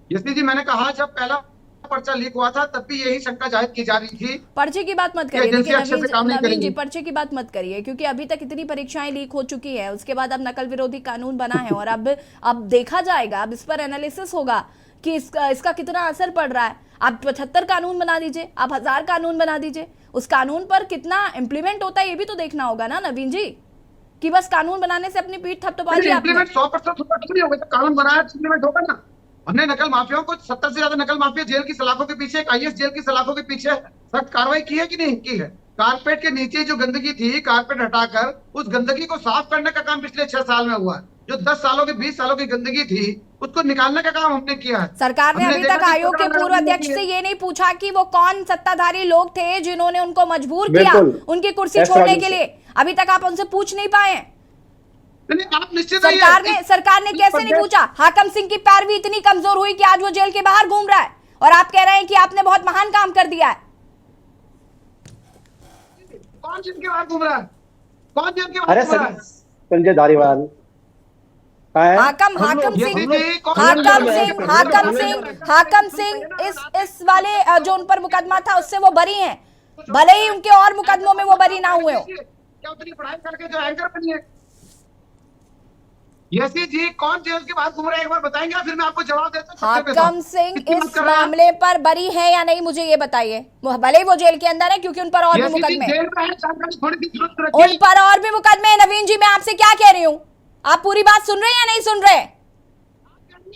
यशनी जी, मैंने कहा जब पहला पर्चा लीक हुआ था तब भी यही शंका जाहिर की जा रही थी। पर्चे की बात मत करिए, नवीन जी पर्चे की बात मत करिए, क्योंकि अभी तक इतनी परीक्षाएं लीक हो चुकी है, उसके बाद अब नकल विरोधी कानून बना है और अब देखा जाएगा, अब इस पर एनालिसिस होगा कि इसका कितना असर पड़ रहा है। आप 75 कानून बना दीजिए, आप 1000 कानून बना दीजिए, उस कानून पर कितना इम्प्लीमेंट होता है ये भी तो देखना होगा ना नवीन जी, कि बस कानून बनाने से अपनी पीठ थपथपा दी आपने। 100% नहीं होगा, कानून बनाया इम्प्लीमेंट होगा ना। हमने नकल माफियाओं को 70 से ज्यादा नकल माफिया जेल की सलाखों के पीछे, IAS जेल की सलाखों के पीछे सख्त कार्रवाई की है कि नहीं की है। कारपेट के नीचे जो गंदगी थी, कारपेट हटाकर उस गंदगी को साफ करने का काम पिछले 6 साल में हुआ है। जो 10 सालों की 20 सालों की गंदगी थी उसको निकालने का काम हमने किया है। सरकार ने अभी तक आयोग के पूर्व अध्यक्ष से ये नहीं पूछा कि वो कौन सत्ताधारी लोग थे जिन्होंने उनको मजबूर किया उनकी कुर्सी छोड़ने के लिए, अभी तक आप उनसे पूछ नहीं पाए। आप निश्चित सरकार ने कैसे नहीं पूछा? हाकम सिंह की पैरवी इतनी कमजोर हुई कि आज वो जेल के बाहर घूम रहा है और आप कह रहे हैं कि आपने बहुत महान काम कर दिया है। कौन जेल के बाहर घूम रहा है? कौन जेल के बाहर घूम रहा है? संजय धारीवाल, हाकम सिंह इस वाले जो उन पर मुकदमा था उससे वो बरी हैं, भले ही उनके और मुकदमों में वो बरी ना हुए हो। क्या उतनी पढ़ाई करके जो एंकर बनी है? यसी जी, कौन जेल के बाहर घूम रहा है एक बार बताएंगे, फिर मैं आपको जवाब देता हूं। हाकम सिंह इस मामले पर बरी है या नहीं मुझे ये बताइए। भले ही वो जेल के अंदर है क्योंकि उन पर और भी मुकदमे, उन पर और भी मुकदमे हैं। नवीन जी, मैं आपसे क्या कह रही हूँ, आप पूरी बात सुन रहे हैं या नहीं सुन रहे?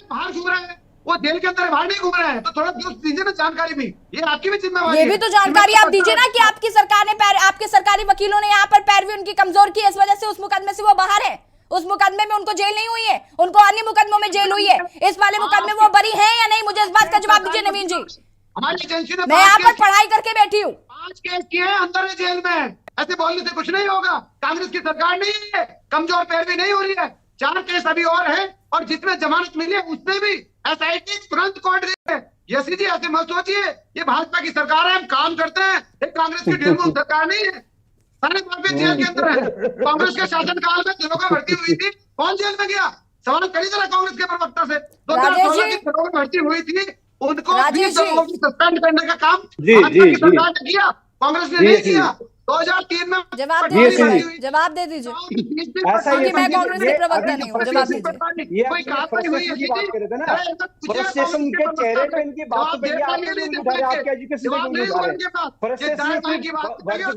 बाहर घूम रहा है वो, जेल के अंदर बाहर नहीं घूम रहा है, तो थोड़ा दीजिए ना जानकारी भी, ये आपकी भी जिम्मेवारी है। ये भी तो जानकारी आप दीजिए ना कि आपकी सरकार ने आपके सरकारी वकीलों ने यहाँ पर पैरवी उनकी कमजोर की, इस वजह से उस मुकदमे से वो बाहर है। उस मुकदमे में उनको जेल नहीं हुई है, उनको अन्य मुकदमों में जेल हुई है, इस वाले मुकदमे में वो बरी है या नहीं, मुझे इस बात का जवाब दीजिए नवीन जी। हमारी एजेंसी ने मैं यहाँ पर पढ़ाई करके बैठी हूँ। 5 केस किए हैं, अंदर है जेल में, ऐसे बोलने से कुछ नहीं होगा। कांग्रेस की सरकार नहीं है, कमजोर पैरवी नहीं हो रही है। 4 केस अभी और है और जिसमें जमानत मिली है उसमें भी SIT तुरंत कोर्ट गई है। यसी जी, ऐसे मत सोचिए ये भाजपा की सरकार है, हम काम करते हैं, एक कांग्रेस की ढीलमुल सरकार नहीं है। सारे माफिया जेल के अंदर है। कांग्रेस के शासनकाल में दरोगा भर्ती हुई थी, कौन जेल में गया? सवाल करिए जरा कांग्रेस के प्रवक्ता से। 2016 की दरोगा भर्ती हुई थी, उनको सस्पेंड करने का काम भाजपा की सरकार ने किया, कांग्रेस ने नहीं किया। 2003 में जवाब दे दीजिए, क्योंकि मैं कांग्रेस के प्रवक्ता नहीं हूँ। जवाब दीजिए। कोई कार्रवाई हुई है फ्रस्ट्रेशन के चेहरे पे इनकी बात पे आपके एजुकेशन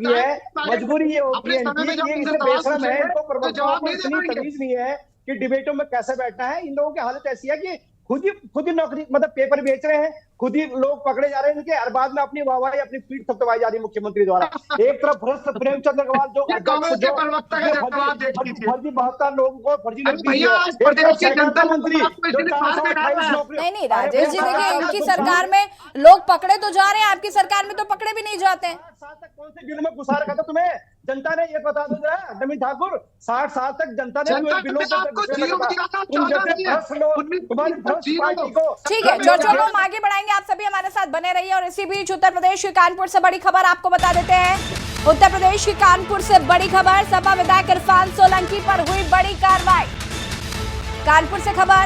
है, मजबूरी ये होती है इनकी, ये बेशरम है, इनको प्रवक्ताओं को इतनी तमीज नहीं है कि डिबेटों में कैसे बैठना है। इन लोगों की हालत ऐसी है कि खुद ही नौकरी मतलब पेपर बेच रहे हैं, खुद ही लोग पकड़े जा रहे हैं, इनके अरबाज में अपनी वाहवाही अपनी पीठ थपथपाई जा रही है मुख्यमंत्री द्वारा। एक तरफ भ्रष्ट प्रेमचंद अग्रवाल जो फर्जी 72 लोगों को फर्जी मंत्री। नहीं राजेश जी, देखिए इनकी सरकार में लोग पकड़े तो जा रहे हैं, आपकी सरकार में तो पकड़े भी नहीं जाते हैं। 60 साल तक कौन से बिल में घुसा रखा था तुम्हें जनता ने, ये बता दो जरा नवीन ठाकुर। 60 साल तक जनता ने ठीक है, चर्चा को हम आगे बढ़ाएंगे, आप सभी हमारे साथ बने रहिए। और इसी बीच उत्तर प्रदेश के कानपुर से बड़ी खबर आपको बता देते हैं। उत्तर प्रदेश के कानपुर से बड़ी खबर, सपा विधायक इरफान सोलंकी पर हुई बड़ी कार्रवाई। कानपुर से खबर,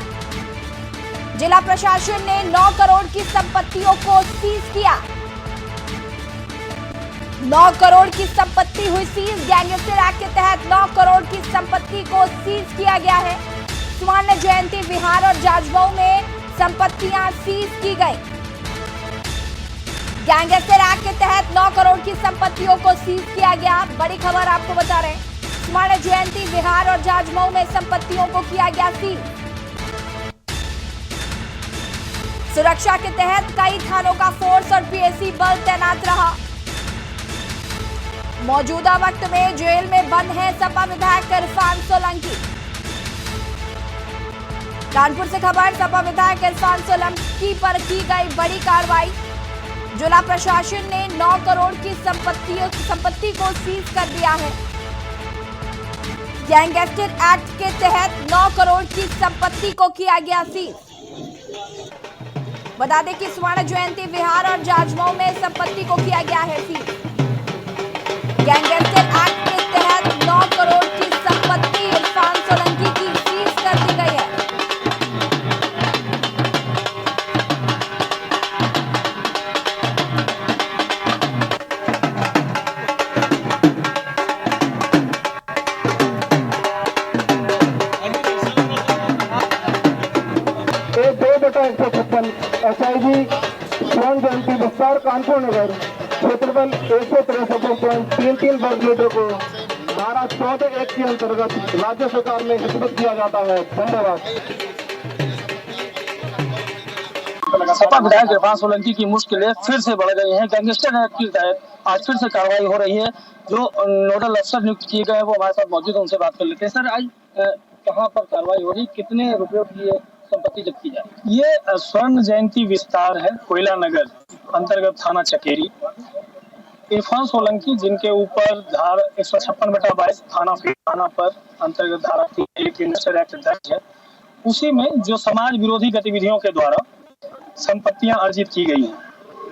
जिला प्रशासन ने 9 करोड़ की संपत्तियों को सीज किया। 9 करोड़ की संपत्ति हुई सीज। गैंगस्टर एक्ट के तहत 9 करोड़ की संपत्ति को सीज किया गया है। स्वर्ण जयंती विहार और जाजमऊ में संपत्तियां सीज की गई। गैंगस्टर एक्ट के तहत 9 करोड़ की संपत्तियों को सीज किया गया। बड़ी खबर आपको बता रहे हैं, स्वर्ण जयंती विहार और जाजमऊ में संपत्तियों को किया गया सीज। सुरक्षा के तहत कई थानों का फोर्स और पीएसी बल तैनात रहा। मौजूदा वक्त में जेल में बंद है सपा विधायक इरफान सोलंकी। कानपुर से खबर, सपा विधायक इरफान सोलंकी पर की गई बड़ी कार्रवाई। जिला प्रशासन ने 9 करोड़ की संपत्ति को सीज कर दिया है। गैंगस्टर एक्ट के तहत 9 करोड़ की संपत्ति को किया गया सीज। बता दें कि स्वर्ण जयंती विहार और जाजमऊ में संपत्ति को किया गया है सीज। गैंगस्टर एक्ट के तहत 9 करोड़ की संपत्ति इरफान सोलंकी की सीज कर दी गई है। SIG स्वर्ण जयंती विस्तार कानपुर नगर क्षेत्रफल 163.33 वर्ग मीटर को धारा 14(1) के अंतर्गत राज्य सरकार में वितरित किया जाता है। धन्यवाद। सपा विधायक इरफान सोलंकी की मुश्किलें फिर से बढ़ गई हैं। गैंगस्टर एक्ट के तहत आज फिर से कार्रवाई हो रही है। जो नोडल अफसर नियुक्त किए गए हैं वो हमारे साथ मौजूद है, उनसे बात कर लेते हैं। सर, आज कहाँ पर कार्रवाई हो रही, कितने रुपयों की ये संपत्ति जब्त की जाए? ये स्वर्ण जयंती विस्तार है, कोयला नगर अंतर्गत थाना चकेरी। इरफान सोलंकी जिनके ऊपर धारा 156/22 थाना पर अंतर्गत धारा 3 गैंगस्टर एक्ट दर्ज है, उसी में जो समाज विरोधी गतिविधियों के द्वारा संपत्तियां अर्जित की गई हैं,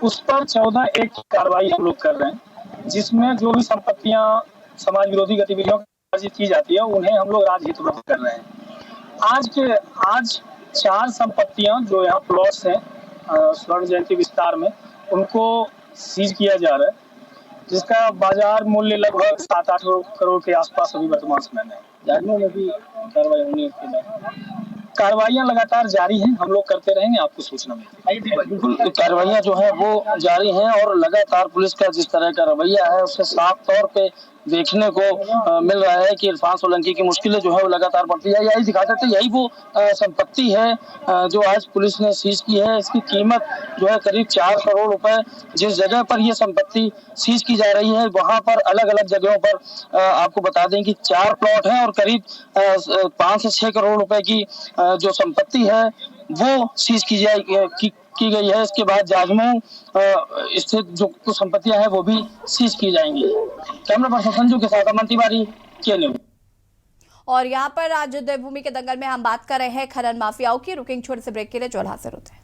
उस पर 14(1) की कार्रवाई हम लोग कर रहे हैं, जिसमें जो भी संपत्तियां समाज विरोधी गतिविधियों अर्जित की जाती है उन्हें हम लोग राजहित में कर रहे हैं। आज 4 संपत्तियां जो यहाँ प्लॉट्स हैं स्वर्ण जयंती विस्तार में, उनको सीज किया जा रहा है, जिसका बाजार मूल्य लगभग 7-8 करोड़ के आसपास अभी वर्तमान समय में। जाजमऊ में भी कार्रवाई होने के बाद कार्रवाइयां लगातार जारी हैं, हम लोग करते रहेंगे, आपको सूचना मिलेगी। बिल्कुल, कार्रवाइयां जो है वो जारी हैं और लगातार पुलिस का जिस तरह का रवैया है उससे साफ तौर पे देखने को मिल रहा है कि इरफान सोलंकी की मुश्किलें जो है वो लगातार बढ़ती है। यही दिखाते थे, यही वो संपत्ति है जो आज पुलिस ने सीज की है। इसकी कीमत जो है करीब 4 करोड़ रुपए। जिस जगह पर ये संपत्ति सीज की जा रही है वहां पर अलग अलग जगहों पर आपको बता दें कि 4 प्लॉट हैं और करीब 5 से 6 करोड़ रुपए की जो संपत्ति है वो सीज की गई है। इसके बाद जाजमऊ स्थित जो कुछ संपत्तियां हैं वो भी सीज की जाएंगी। कैमरा पर्सन संजू के साथ अमन तिवारी, के न्यूज। और यहाँ पर आज देवभूमि के दंगल में हम बात कर रहे हैं खनन माफियाओं की। रुकेंगे छोटे से ब्रेक के लिए, जो हाजिर होते हैं।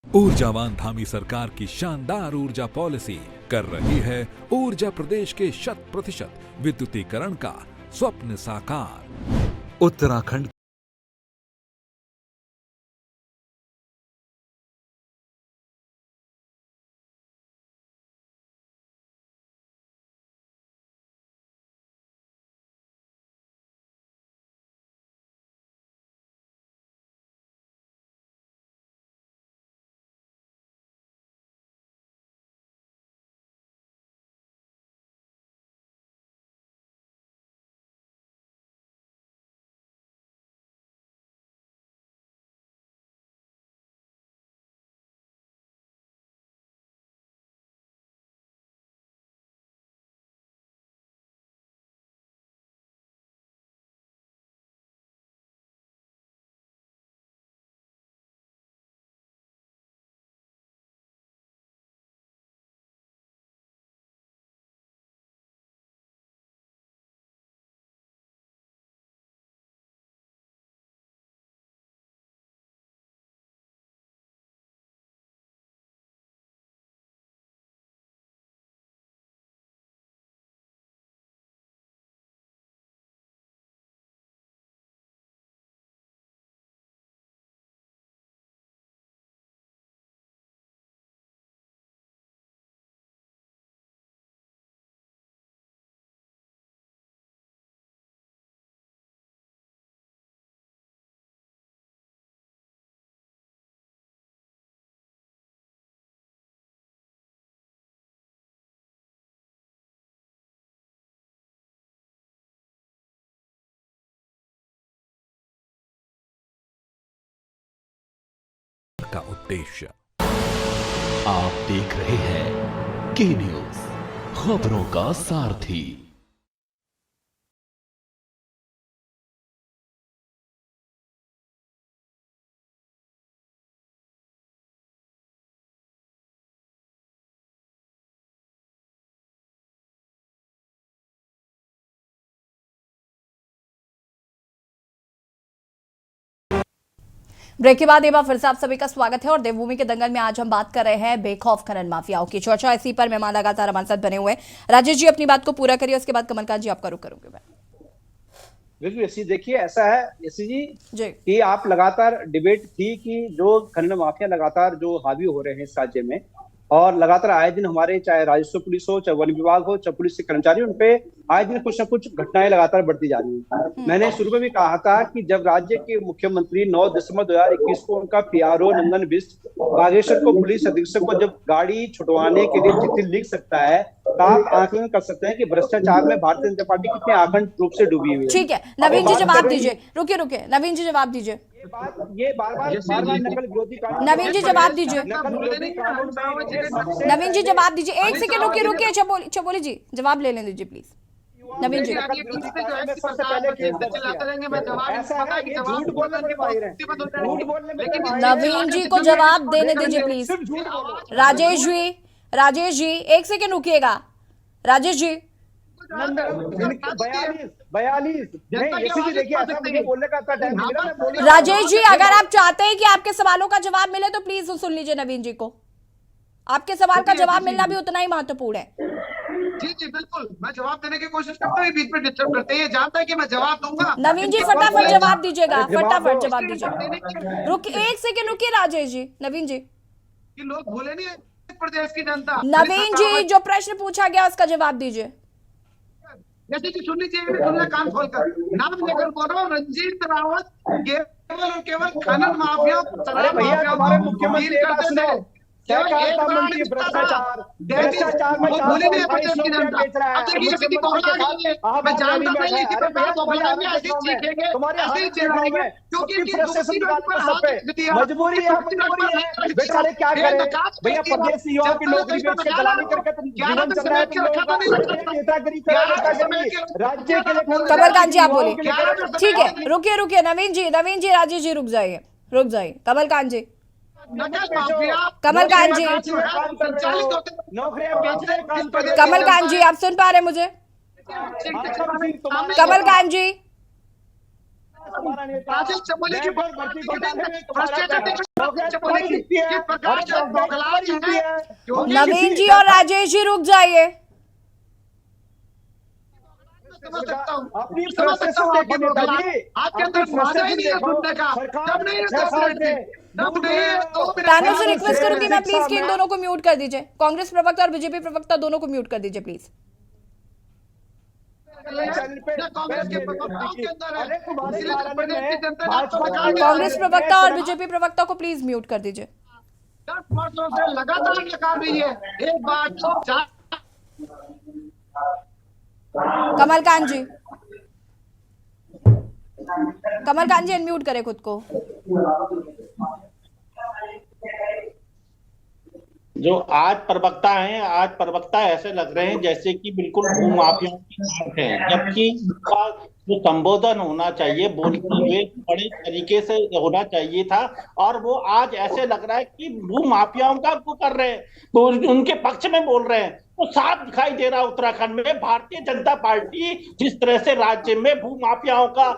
ऊर्जावान धामी सरकार की शानदार ऊर्जा पॉलिसी कर रही है ऊर्जा प्रदेश के 100% विद्युतीकरण का स्वप्न साकार। उत्तराखंड का उद्देश्य। आप देख रहे हैं के न्यूज, खबरों का सारथी। ब्रेक के बाद एक बार फिर से आप सभी का स्वागत है और देवभूमि के दंगल में आज हम बात कर रहे हैं बेखौफ खनन माफियाओं की। चर्चा इसी पर मेहमान लगातार हमारे साथ बने हुए हैं। राजेश जी अपनी बात को पूरा करिए, उसके बाद कमलकांत जी आपका रुख करूंगी मैं। बिल्कुल यसी देखिए, ऐसा है यसी जी कि आप लगातार डिबेट थी कि जो खनन माफिया लगातार जो हावी हो रहे हैं इस राज्य में, और लगातार आए दिन हमारे चाहे राजस्व पुलिस हो, चाहे वन विभाग हो, चाहे पुलिस के कर्मचारी, उनपे आए दिन कुछ न कुछ घटनाएं लगातार बढ़ती जा रही हैं। मैंने शुरू में भी कहा था कि जब राज्य के मुख्यमंत्री 9 दिसंबर 2021 को उनका पीआरओ नंदन बिष्ट बागेश्वर को पुलिस अधीक्षक को जब गाड़ी छुटवाने के लिए चिट्ठी लिख सकता है, तो आप आकलन कर सकते हैं कि भ्रष्टाचार में भारतीय जनता पार्टी कितने अखंड रूप से डूबी हुई है। ठीक है, नवीन जी जवाब दीजिए। रुकिए नवीन जी जवाब दीजिए। ये बार-बार नकल विरोधी कानून। नवीन जी जवाब दीजिए। नवीन जी जवाब दीजिए। एक सेकंड रुकिए चबोली जी जवाब ले लें दीजिए प्लीज। नवीन जी नवीन जी को जवाब देने दीजिए प्लीज। राजेश जी एक सेकंड रुकिएगा। राजेश जी 42 राजेश जी अगर आप चाहते हैं कि आपके सवालों का जवाब मिले तो प्लीज सुन लीजिए नवीन जी को। आपके सवाल का जवाब मिलना भी उतना ही महत्वपूर्ण है। जी बिल्कुल, मैं जवाब देने की कोशिश करता हूँ, बीच में डिस्टर्ब करते हैं, जानता है कि मैं जवाब दूंगा। नवीन जी फटाफट जवाब दीजिएगा, फटाफट जवाब दीजिए। रुकिए एक सेकंड रुकिए राजेश जी। नवीन जी कि लोग भूले नहीं प्रदेश की जनता। नवीन जी जो प्रश्न पूछा गया उसका जवाब दीजिए। जैसे कि सुननी चाहिए, सुनना कान खोलकर, नाम लेकर बोल रहा हूँ, रंजीत रावत केवल और केवल खनन माफिया हमारे मुख्यमंत्री भ्रष्टाचार में भूले नहीं प्रदेश की जनता। अब देखिए किसी बौखला गई है, मैं जानता हूं इसी प्रकार बौखलाएंगे, ऐसे ही सीखेंगे, ऐसे ही चिढ़ाएंगे, क्योंकि इनकी दूसरी बात पर हाथ दिया। मजबूरी है बेचारे, क्या करें भैया, प्रदेश युवा की नौकरी बेच के दलाली करके जीवन चल रहा है। नेतागिरी राज्य के लिए। कमलकांत जी आप बोलिए। ठीक है रुकिए नवीन जी राजेश जी रुक जाइए। कमलकांत जी कमलकांत जी आप सुन पा रहे मुझे? कमलकांत जी नवीन जी और राजेश जी रुक जाइए। आपके अंदर भाषा ही नहीं है सुनने का, जब नहीं पैनल से रिक्वेस्ट करूंगी मैं प्लीज कि इन दोनों को म्यूट कर दीजिए। कांग्रेस प्रवक्ता और बीजेपी प्रवक्ता दोनों को म्यूट कर दीजिए प्लीज। कांग्रेस प्रवक्ता और बीजेपी प्रवक्ता को प्लीज म्यूट कर दीजिए। 10 वर्षों से लगातार लगा रही है एक बात। कमलकांत जी अनम्यूट करें खुद को। जो आज प्रवक्ता ऐसे लग रहे हैं जैसे कि बिल्कुल भूमाफियाओं की साथ हैं, जबकि जो संबोधन होना चाहिए बोलते हुए बड़े तरीके से होना चाहिए था, और वो आज ऐसे लग रहा है कि भूमाफियाओं का वो कर रहे हैं, तो उनके पक्ष में बोल रहे हैं। तो साफ दिखाई दे रहा उत्तराखंड में भारतीय जनता पार्टी जिस तरह से राज्य में भूमाफियाओं का,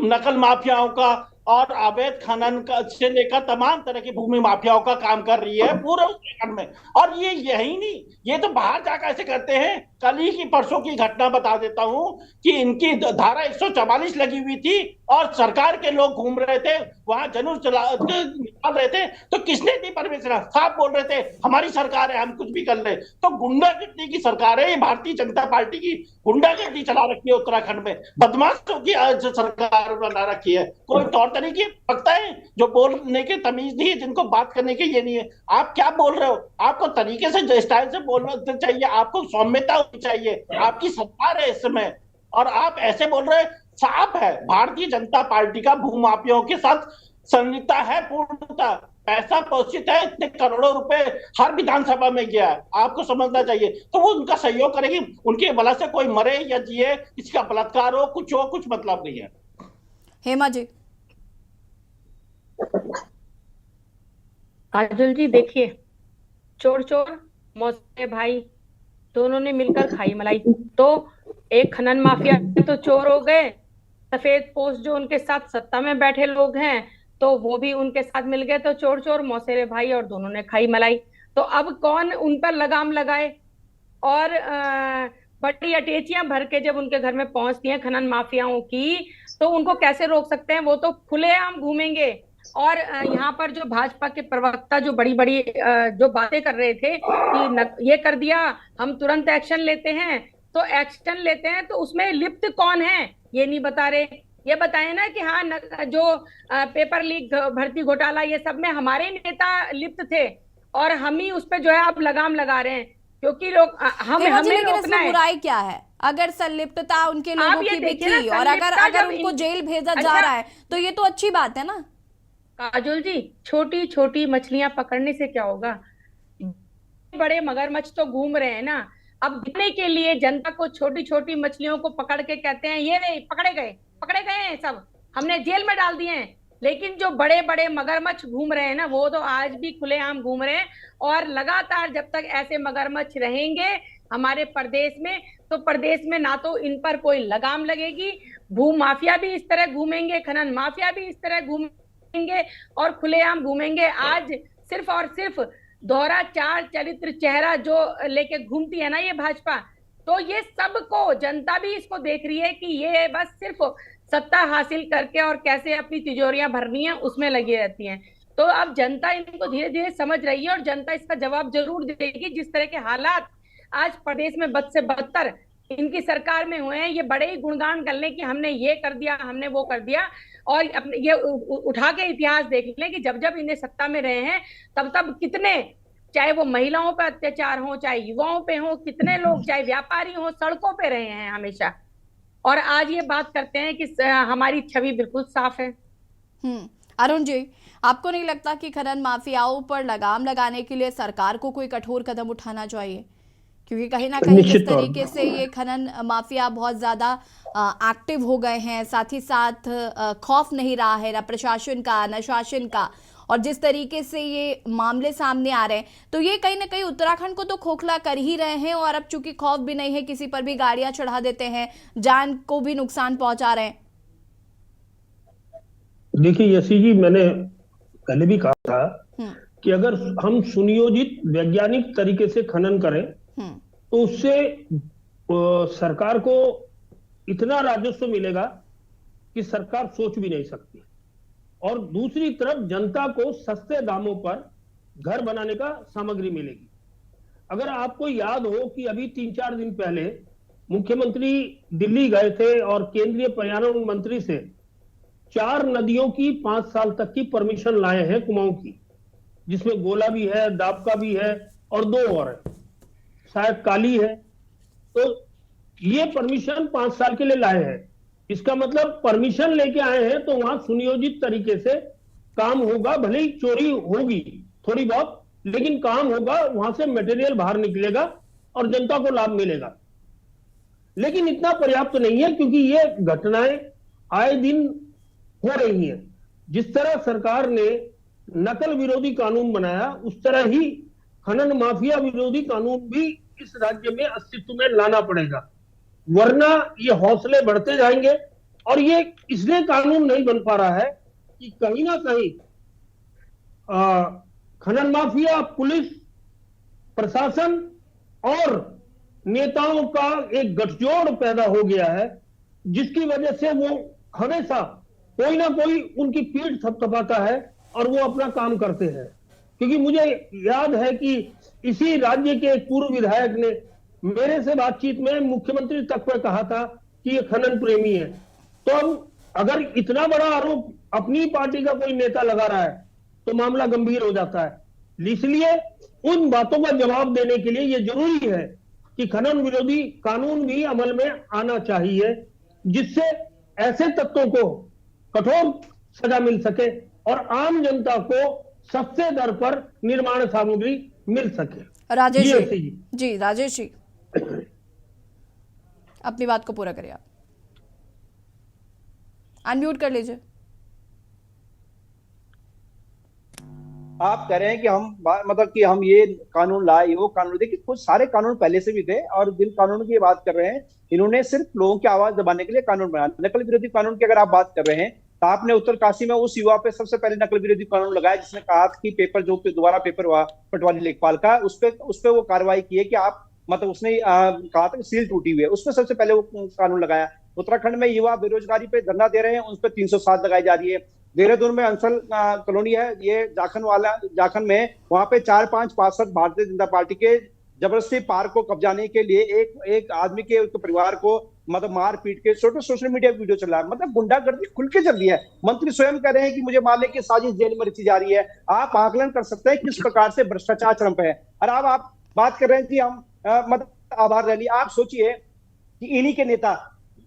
नकल माफियाओं का और अवैध खनन का से लेकर तमाम तरह की भूमि माफियाओं का काम कर रही है पूरे उत्तराखंड में। और ये यही नहीं, ये तो बाहर जाकर ऐसे करते हैं। कल ही की परसों की घटना बता देता हूं कि इनकी धारा 144 लगी हुई थी और सरकार के लोग घूम रहे थे, वहां जुलूस निकाल रहे थे, तो किसने दी परमिशन? साफ बोल रहे थे हमारी सरकार है, हम कुछ भी कर ले। तो गुंडागर्दी की सरकार है ये, भारतीय जनता पार्टी की गुंडागर्दी चला रखी है उत्तराखंड में, बदमाशों की सरकार बना रखी है। कोई तौर तरीके पकता है जो बोलने के तमीज नहीं है, जिनको बात करने की ये नहीं है। आप क्या बोल रहे हो? आपको तरीके से स्टाइल से बोलना चाहिए, आपको सौम्यता होनी चाहिए। आपकी सरकार है इस समय और आप ऐसे बोल रहे हैं। साफ है भारतीय जनता पार्टी का भूमाफियाओं के साथ संलिप्तता है पूर्णतः। पैसा पोषित है, इतने करोड़ों रुपए हर विधानसभा में गया है, आपको समझना चाहिए। तो वो उनका सहयोग करेगी, उनके भला से कोई मरे या जिए, किसी का बलात्कार हो, कुछ मतलब नहीं है। हेमा जी। काजल जी देखिए, चोर चोर मौसे भाई दोनों ने मिलकर खाई मलाई। तो एक खनन माफिया तो चोर हो गए, सफेद पोस्ट जो उनके साथ सत्ता में बैठे लोग हैं तो वो भी उनके साथ मिल गए, तो चोर चोर मौसेरे भाई और दोनों ने खाई मलाई। तो अब कौन उन पर लगाम लगाए? और बड़ी अटैचियां भर के जब उनके घर में पहुंचती हैं खनन माफियाओं की, तो उनको कैसे रोक सकते हैं? वो तो खुलेआम घूमेंगे। और यहाँ पर जो भाजपा के प्रवक्ता जो बड़ी बड़ी जो बातें कर रहे थे कि ये कर दिया, हम तुरंत एक्शन लेते हैं, तो एक्शन लेते हैं तो उसमें लिप्त कौन है ये नहीं बता रहे। ये बताए ना कि हाँ जो पेपर लीक, भर्ती घोटाला, ये सब में हमारे नेता लिप्त थे और हम ही उस पर जो है आप लगाम लगा रहे हैं, क्योंकि लोग हमें रोकना है। बुराई क्या है? अगर संलिप्तता उनके लोगों की भी थी और अगर उनको जेल भेजा जा रहा है तो ये तो अच्छी बात है ना। काजोल जी, छोटी छोटी मछलियां पकड़ने से क्या होगा? बड़े मगरमच्छ तो घूम रहे हैं ना। अब दिखने के लिए जनता को छोटी छोटी मछलियों को पकड़ के कहते हैं ये नहीं, पकड़े गए हैं सब, हमने जेल में डाल दिए हैं। लेकिन जो बड़े बड़े मगरमच्छ घूम रहे हैं ना, वो तो आज भी खुलेआम घूम रहे हैं। और लगातार जब तक ऐसे मगरमच्छ रहेंगे हमारे प्रदेश में, तो प्रदेश में ना तो इन पर कोई लगाम लगेगी, भू माफिया भी इस तरह घूमेंगे, खनन माफिया भी इस तरह घूमेंगे और खुलेआम घूमेंगे। आज सिर्फ और सिर्फ दोहरा चार चरित्र चेहरा जो लेके घूमती है ना ये भाजपा, तो ये सबको जनता भी इसको देख रही है कि ये बस सिर्फ सत्ता हासिल करके और कैसे अपनी तिजोरियां भरनी है उसमें लगी रहती हैं। तो अब जनता इनको धीरे धीरे समझ रही है और जनता इसका जवाब जरूर देगी। जिस तरह के हालात आज प्रदेश में बद से बदतर इनकी सरकार में हुए हैं, ये बड़े ही गुणगान कर लें कि हमने ये कर दिया, हमने वो कर दिया, और अपने ये उठा के इतिहास देख लें कि जब जब इन्हें सत्ता में रहे हैं तब तब कितने, चाहे वो महिलाओं पर अत्याचार हो, चाहे युवाओं पे हो, कितने लोग, चाहे व्यापारी हो, सड़कों पे रहे हैं हमेशा। और आज ये बात करते हैं कि हमारी छवि बिल्कुल साफ है। अरुण जी, आपको नहीं लगता कि खनन माफियाओं पर लगाम लगाने के लिए सरकार को कोई कठोर कदम उठाना चाहिए? क्योंकि कहीं ना कहीं जिस तरीके से ये खनन माफिया बहुत ज्यादा एक्टिव हो गए हैं, साथ ही साथ खौफ नहीं रहा है ना प्रशासन का ना शासन का, और जिस तरीके से ये मामले सामने आ रहे हैं तो ये कहीं ना कहीं उत्तराखंड को तो खोखला कर ही रहे हैं। और अब चूंकि खौफ भी नहीं है, किसी पर भी गाड़ियां चढ़ा देते हैं, जान को भी नुकसान पहुंचा रहे हैं। देखिए यशी जी, मैंने पहले भी कहा था कि अगर हम सुनियोजित वैज्ञानिक तरीके से खनन करें तो उससे सरकार को इतना राजस्व मिलेगा कि सरकार सोच भी नहीं सकती, और दूसरी तरफ जनता को सस्ते दामों पर घर बनाने का सामग्री मिलेगी। अगर आपको याद हो कि अभी 3-4 दिन पहले मुख्यमंत्री दिल्ली गए थे और केंद्रीय पर्यावरण मंत्री से 4 नदियों की 5 साल तक की परमिशन लाए हैं कुमाऊं की, जिसमें गोला भी है, दाबका भी है और 2 और है, शायद काली है। तो ये परमिशन 5 साल के लिए लाए हैं। इसका मतलब परमिशन लेके आए हैं तो वहां सुनियोजित तरीके से काम होगा, भले ही चोरी होगी थोड़ी बहुत, लेकिन काम होगा, वहां से मटेरियल बाहर निकलेगा और जनता को लाभ मिलेगा। लेकिन इतना पर्याप्त नहीं है, क्योंकि ये घटनाएं आए दिन हो रही हैं। जिस तरह सरकार ने नकल विरोधी कानून बनाया, उस तरह ही खनन माफिया विरोधी कानून भी इस राज्य में अस्तित्व में लाना पड़ेगा, वरना ये हौसले बढ़ते जाएंगे। और ये इसलिए कानून नहीं बन पा रहा है कि कहीं ना कहीं खनन माफिया, पुलिस प्रशासन और नेताओं का एक गठजोड़ पैदा हो गया है, जिसकी वजह से वो हमेशा कोई ना कोई उनकी पीठ थपथपाता है और वो अपना काम करते हैं। क्योंकि मुझे याद है कि इसी राज्य के एक पूर्व विधायक ने मेरे से बातचीत में मुख्यमंत्री तक पर कहा था कि ये खनन प्रेमी है। तो अब अगर इतना बड़ा आरोप अपनी पार्टी का कोई नेता लगा रहा है तो मामला गंभीर हो जाता है। इसलिए उन बातों का जवाब देने के लिए ये जरूरी है कि खनन विरोधी कानून भी अमल में आना चाहिए, जिससे ऐसे तत्वों को कठोर सजा मिल सके और आम जनता को सस्ते दर पर निर्माण सामग्री मिल सके। राजेश जी जी, राजेश जी अपनी बात को पूरा करिए, आप अनम्यूट कर लीजिए। आप कह रहे हैं कि मतलब कि हम ये कानून लाए, वो कानून, देखिए कुछ सारे कानून पहले से भी थे, और जिन कानूनों की बात कर रहे हैं इन्होंने सिर्फ लोगों की आवाज दबाने के लिए कानून बनाया। नकल विरोधी कानून की अगर आप बात कर रहे हैं तो आपने उत्तरकाशी में उस युवा पे सबसे पहले नकल विरोधी कानून लगाया जिसने कहा कि पेपर जो दोबारा पेपर हुआ पटवारी लेखपाल का, उस पे वो कार्रवाई की है कि आप मतलब उसने कहा था कि सील टूटी हुई है, उसमें सबसे पहले वो कानून लगाया। उत्तराखंड में युवा बेरोजगारी पे धरना दे रहे हैं, उस पर 307 लगाई जा रही है। देहरादून में अंसल कॉलोनी है, ये जाखन में, वहां पे 4-5 पार्षद भारतीय जनता पार्टी के जबरदस्ती पार्क को कब्जाने के लिए एक आदमी के परिवार को मतलब मार पीट के सोशल मीडिया वीडियो चल रहा है। मतलब गुंडागर्दी खुल के चल रही है। मंत्री स्वयं कह रहे हैं कि मुझे मारने की साजिश जेल में रची जा रही है। आप आकलन कर सकते हैं किस प्रकार से भ्रष्टाचार चरम पे है। और अब आप बात कर रहे हैं कि हम मतलब आभार रैली, आप सोचिए कि इन्हीं के नेता,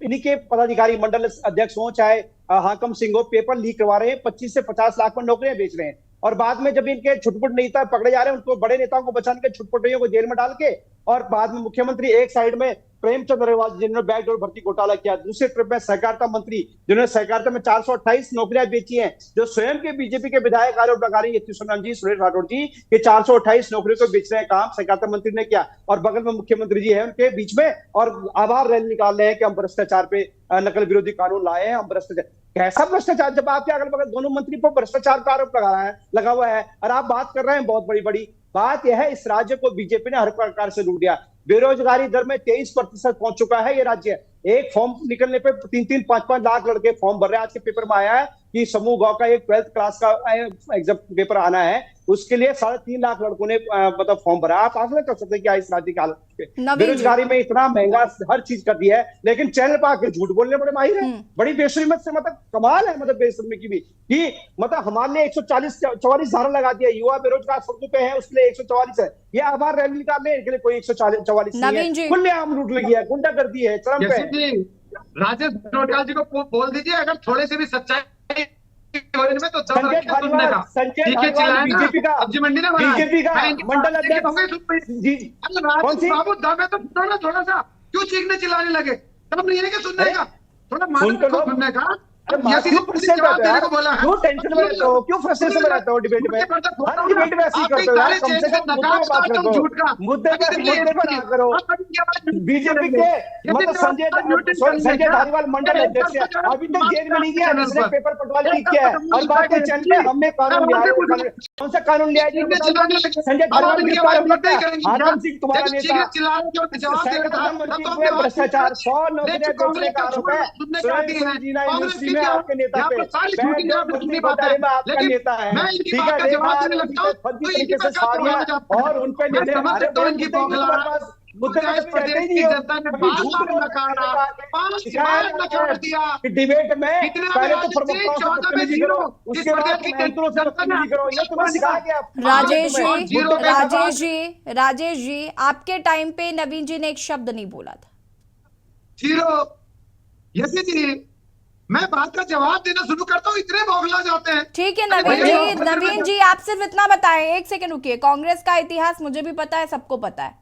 इन्हीं के पदाधिकारी, मंडल अध्यक्ष हो चाहे हाकम सिंह हो, पेपर लीक करवा रहे हैं, 25 से 50 लाख में नौकरियां बेच रहे हैं, और बाद में जब इनके छुटपुट नेता पकड़े जा रहे हैं, उनको बड़े नेताओं को बचाने के छुटपुटियों को जेल में डाल के, और बाद में मुख्यमंत्री एक साइड में प्रेमचंद अग्रवाल जिन्होंने बैकडोर भर्ती घोटाला किया, दूसरे ट्रिप में सहकारिता मंत्री जिन्होंने सहकारिता में 428 नौकरियां बेची हैं, जो स्वयं के बीजेपी के विधायक आरोप लगा रही है सुरेश राठौर जी कि 428 नौकरियों को बेचने का काम सहकारिता मंत्री ने किया, और बगल में मुख्यमंत्री जी है उनके बीच में, और आभार रैली निकाल रहे हैं कि हम भ्रष्टाचार पे नकल विरोधी कानून लाए हैं, हम भ्रष्टाचार। कैसा भ्रष्टाचार, जब आपके अगल बगल दोनों मंत्री पर भ्रष्टाचार का आरोप लगा हुआ है, और आप बात कर रहे हैं बहुत बड़ी बात यह है, इस राज्य को बीजेपी ने हर प्रकार से लूट दिया। बेरोजगारी दर में 23% पहुंच चुका है ये राज्य। एक फॉर्म निकलने पे 3-3, 5-5 लाख लड़के फॉर्म भर रहे हैं। आज के पेपर में आया है कि समूह गांव का एक 12th क्लास का एग्जाम पेपर आना है, उसके लिए 3.5 लाख लड़कों ने मतलब फॉर्म भरा। आप आकलन कर सकते हैं क्या इस राज्य के हालत पे। बेरोजगारी में इतना महंगा हर चीज कर दिया है, लेकिन चैनल पर आके झूठ बोलने बड़े माहिर है। बड़ी बेशर्मी से, मतलब कमाल है, मतलब बेशर्मी की भी, कि मतलब हमारे लिए 144 धारा लगा दिया, युवा बेरोजगार सड़कों पे है, उसके लिए 144 है। ये आभार रैली निकालने के लिए कोई 144 नहीं है। खुलेआम लूट लगी है, गुंडागर्दी है, चरम पे। राजेश नोटियाल जी को बोल दीजिए अगर थोड़े से भी सच्चाई में तो संजय धारीवाल बीजेपी का मंडल अध्यक्ष बाबू दमे तो थोड़ा सा क्यों चीखने चिल्लाने लगे? तब नहीं है कि सुनने का, थोड़ा सुनने का। क्यों टेंशन में रहते हो, क्यों फ्रस्ट्रेशन में रहते हो डिबेट में? हर डिबेट में ऐसी करते हो यार, कम से कम मुद्दे पर ना करो। बीजेपी के मतलब संजय धारीवाल मंडल अध्यक्ष अभी तक जेल में नहीं गया, जिसने पेपर पटवारी लीक किया है, और बात के चलते हमने कानून लिया है। कौन सा कानून लिया है? संजय धारीवाल हाकम सिंह तुम्हारा नेता, भ्रष्टाचार, 100 नौकरियां बेचने का आरोप है। यूनिवर्सिटी में आपके नेता पे आपका नेता है, ठीक है, तरीके से साड़ियां और उन पे डिबेट में पहले तो उसके बाद राजेश जी आपके टाइम पे नवीन जी ने एक शब्द नहीं बोला था। मैं बात का जवाब देना शुरू करता हूँ, इतने बौखला जाते हैं। ठीक है नवीन जी आप सिर्फ इतना बताएं, एक सेकंड रुकिए। कांग्रेस का इतिहास मुझे भी पता है, सबको पता है,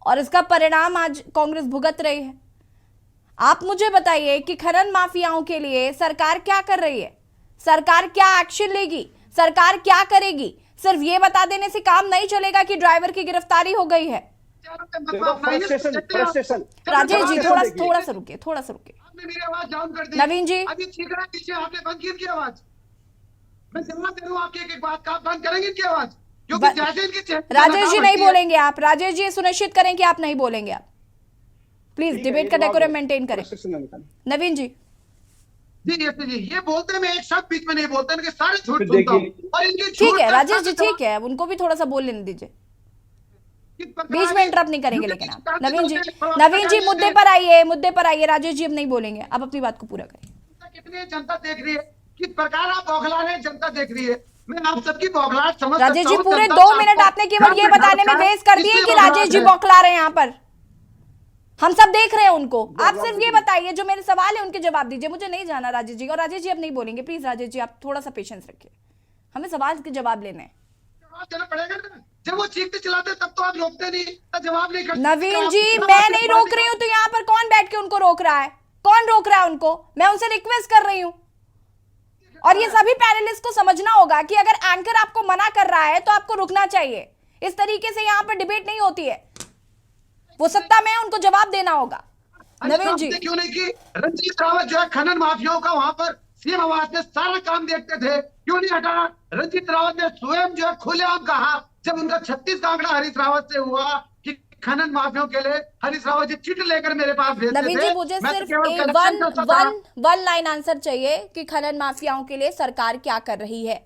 और इसका परिणाम आज कांग्रेस भुगत रही है। आप मुझे बताइए कि खनन माफियाओं के लिए सरकार क्या कर रही है, सरकार क्या एक्शन लेगी, सरकार क्या करेगी? सिर्फ ये बता देने से काम नहीं चलेगा कि ड्राइवर की गिरफ्तारी हो गई है। राजेश जी थोड़ा सा रुकिए, मेरी आवाज डाउन कर दी नवीन जी। अभी चीखना कीजिए, आपने बंद की इनकी आवाज। मैं जवाब दे रहा हूं आपकी एक बात का, आप बंद करेंगे इनकी आवाज? क्योंकि जैसे इनकी राजेश जी नहीं बोलेंगे आप, राजेश जी सुनिश्चित करें कि आप नहीं बोलेंगे। आप प्लीज डिबेट का डेकोरम मेंटेन करें। नवीन जी ये बोलते हैं, मैं एक शब्द बीच में नहीं बोलता, इनके सारे झूठ बोलता हूं, और इनके ठीक है राजेश जी, ठीक है, उनको भी थोड़ा सा बोल लेने दीजिए, बीच में इंटरप्ट नहीं करेंगे। लेकिन आप नवीन जी मुद्दे पर आइए। राजेश जी अब नहीं बोलेंगे, आप अपनी बात को पूरा करें। कितनी जनता देख रही है, किस प्रकार आप बौखला रहे हैं, जनता देख रही है। मैं आप सबकी बौखलाहट समझ सकता हूं। राजेश जी पूरे 2 मिनट आपने केवल ये बताने में वेस्ट कर दिए कि राजेश जी बौखला रहे हैं। यहाँ पर हम सब देख रहे हैं उनको, आप सिर्फ ये बताइए जो मेरे सवाल है उनके जवाब दीजिए। मुझे नहीं जाना राजेश जी, और राजेश जी अब नहीं बोलेंगे, प्लीज राजेश जी आप थोड़ा सा पेशेंस रखिए। हमें सवाल के जवाब लेने हैं। जवाब देना पड़ेगा ना। जब वो चीखते चिल्लाते तब तो आप रोकते नहीं, तब जवाब नहीं करते। नवीन जी, मैं नहीं रोक रही हूँ, तो यहाँ पर कौन बैठ के उनको रोक रहा है? कौन रोक रहा है उनको? मैं उनसे रिक्वेस्ट कर रही हूँ। और ये सभी पैनलिस्ट को समझना होगा कि अगर एंकर आपको मना कर रहा है तो आपको रुकना चाहिए। इस तरीके से यहाँ पर डिबेट नहीं होती है। वो सत्ता में है, उनको जवाब देना होगा। नवीन जी, क्यों नहीं की रंजीत रावत जो है खनन माफियाओं का वहां पर सीएम आवास में सारा काम देखते थे, क्यों नहीं हटा? रंजीत रावत ने स्वयं जो है खुलेआम कहा जब उनका 36 का आंकड़ा हरीश रावत से हुआ कि खनन माफियाओं के लिए हरीश रावत जी चिट लेकर मेरे पास भेजते थे। नवीन जी, मुझे सिर्फ वन लाइन आंसर चाहिए कि खनन माफियाओं के लिए सरकार क्या कर रही है।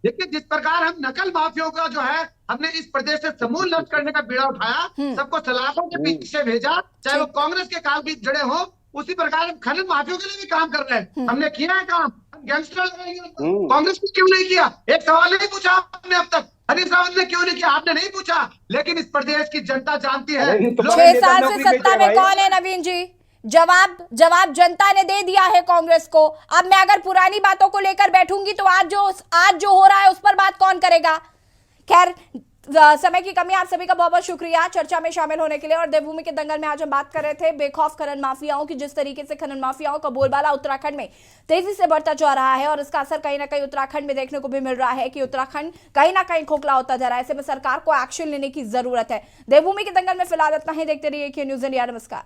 देखिए, जिस प्रकार हम नकल माफियाओं का जो है हमने इस प्रदेश से समूल नष्ट करने का बीड़ा उठाया, सबको सलाखों के पीछे भेजा, चाहे वो कांग्रेस के काल भी जड़े हो, उसी प्रकार हम खनन माफियाओं के लिए भी काम कर रहे हैं। हमने किया है काम, हम गैंगस्टर लगाएंगे। कांग्रेस ने क्यों नहीं किया? एक सवाल नहीं पूछा आपने अब तक। हरीश रावत ने क्यों नहीं किया? आपने नहीं पूछा। लेकिन इस प्रदेश की जनता जानती है। 6 साल से सत्ता में कौन है नवीन जी? जवाब जनता ने दे दिया है कांग्रेस को। अब मैं अगर पुरानी बातों को लेकर बैठूंगी तो आज जो हो रहा है उस पर बात कौन करेगा? खैर, समय की कमी। आप सभी का बहुत बहुत शुक्रिया चर्चा में शामिल होने के लिए। और देवभूमि के दंगल में आज हम बात कर रहे थे बेखौफ खनन माफियाओं की। जिस तरीके से खनन माफियाओं का बोलबाला उत्तराखंड में तेजी से बढ़ता जा रहा है और इसका असर कहीं ना कहीं उत्तराखंड में देखने को भी मिल रहा है कि उत्तराखंड कहीं ना कहीं खोखला होता जा रहा है। ऐसे में सरकार को एक्शन लेने की जरूरत है। देवभूमि के दंगल में फिलहाल इतना ही। देखते रहिए कि न्यूज़ इंडिया। नमस्कार।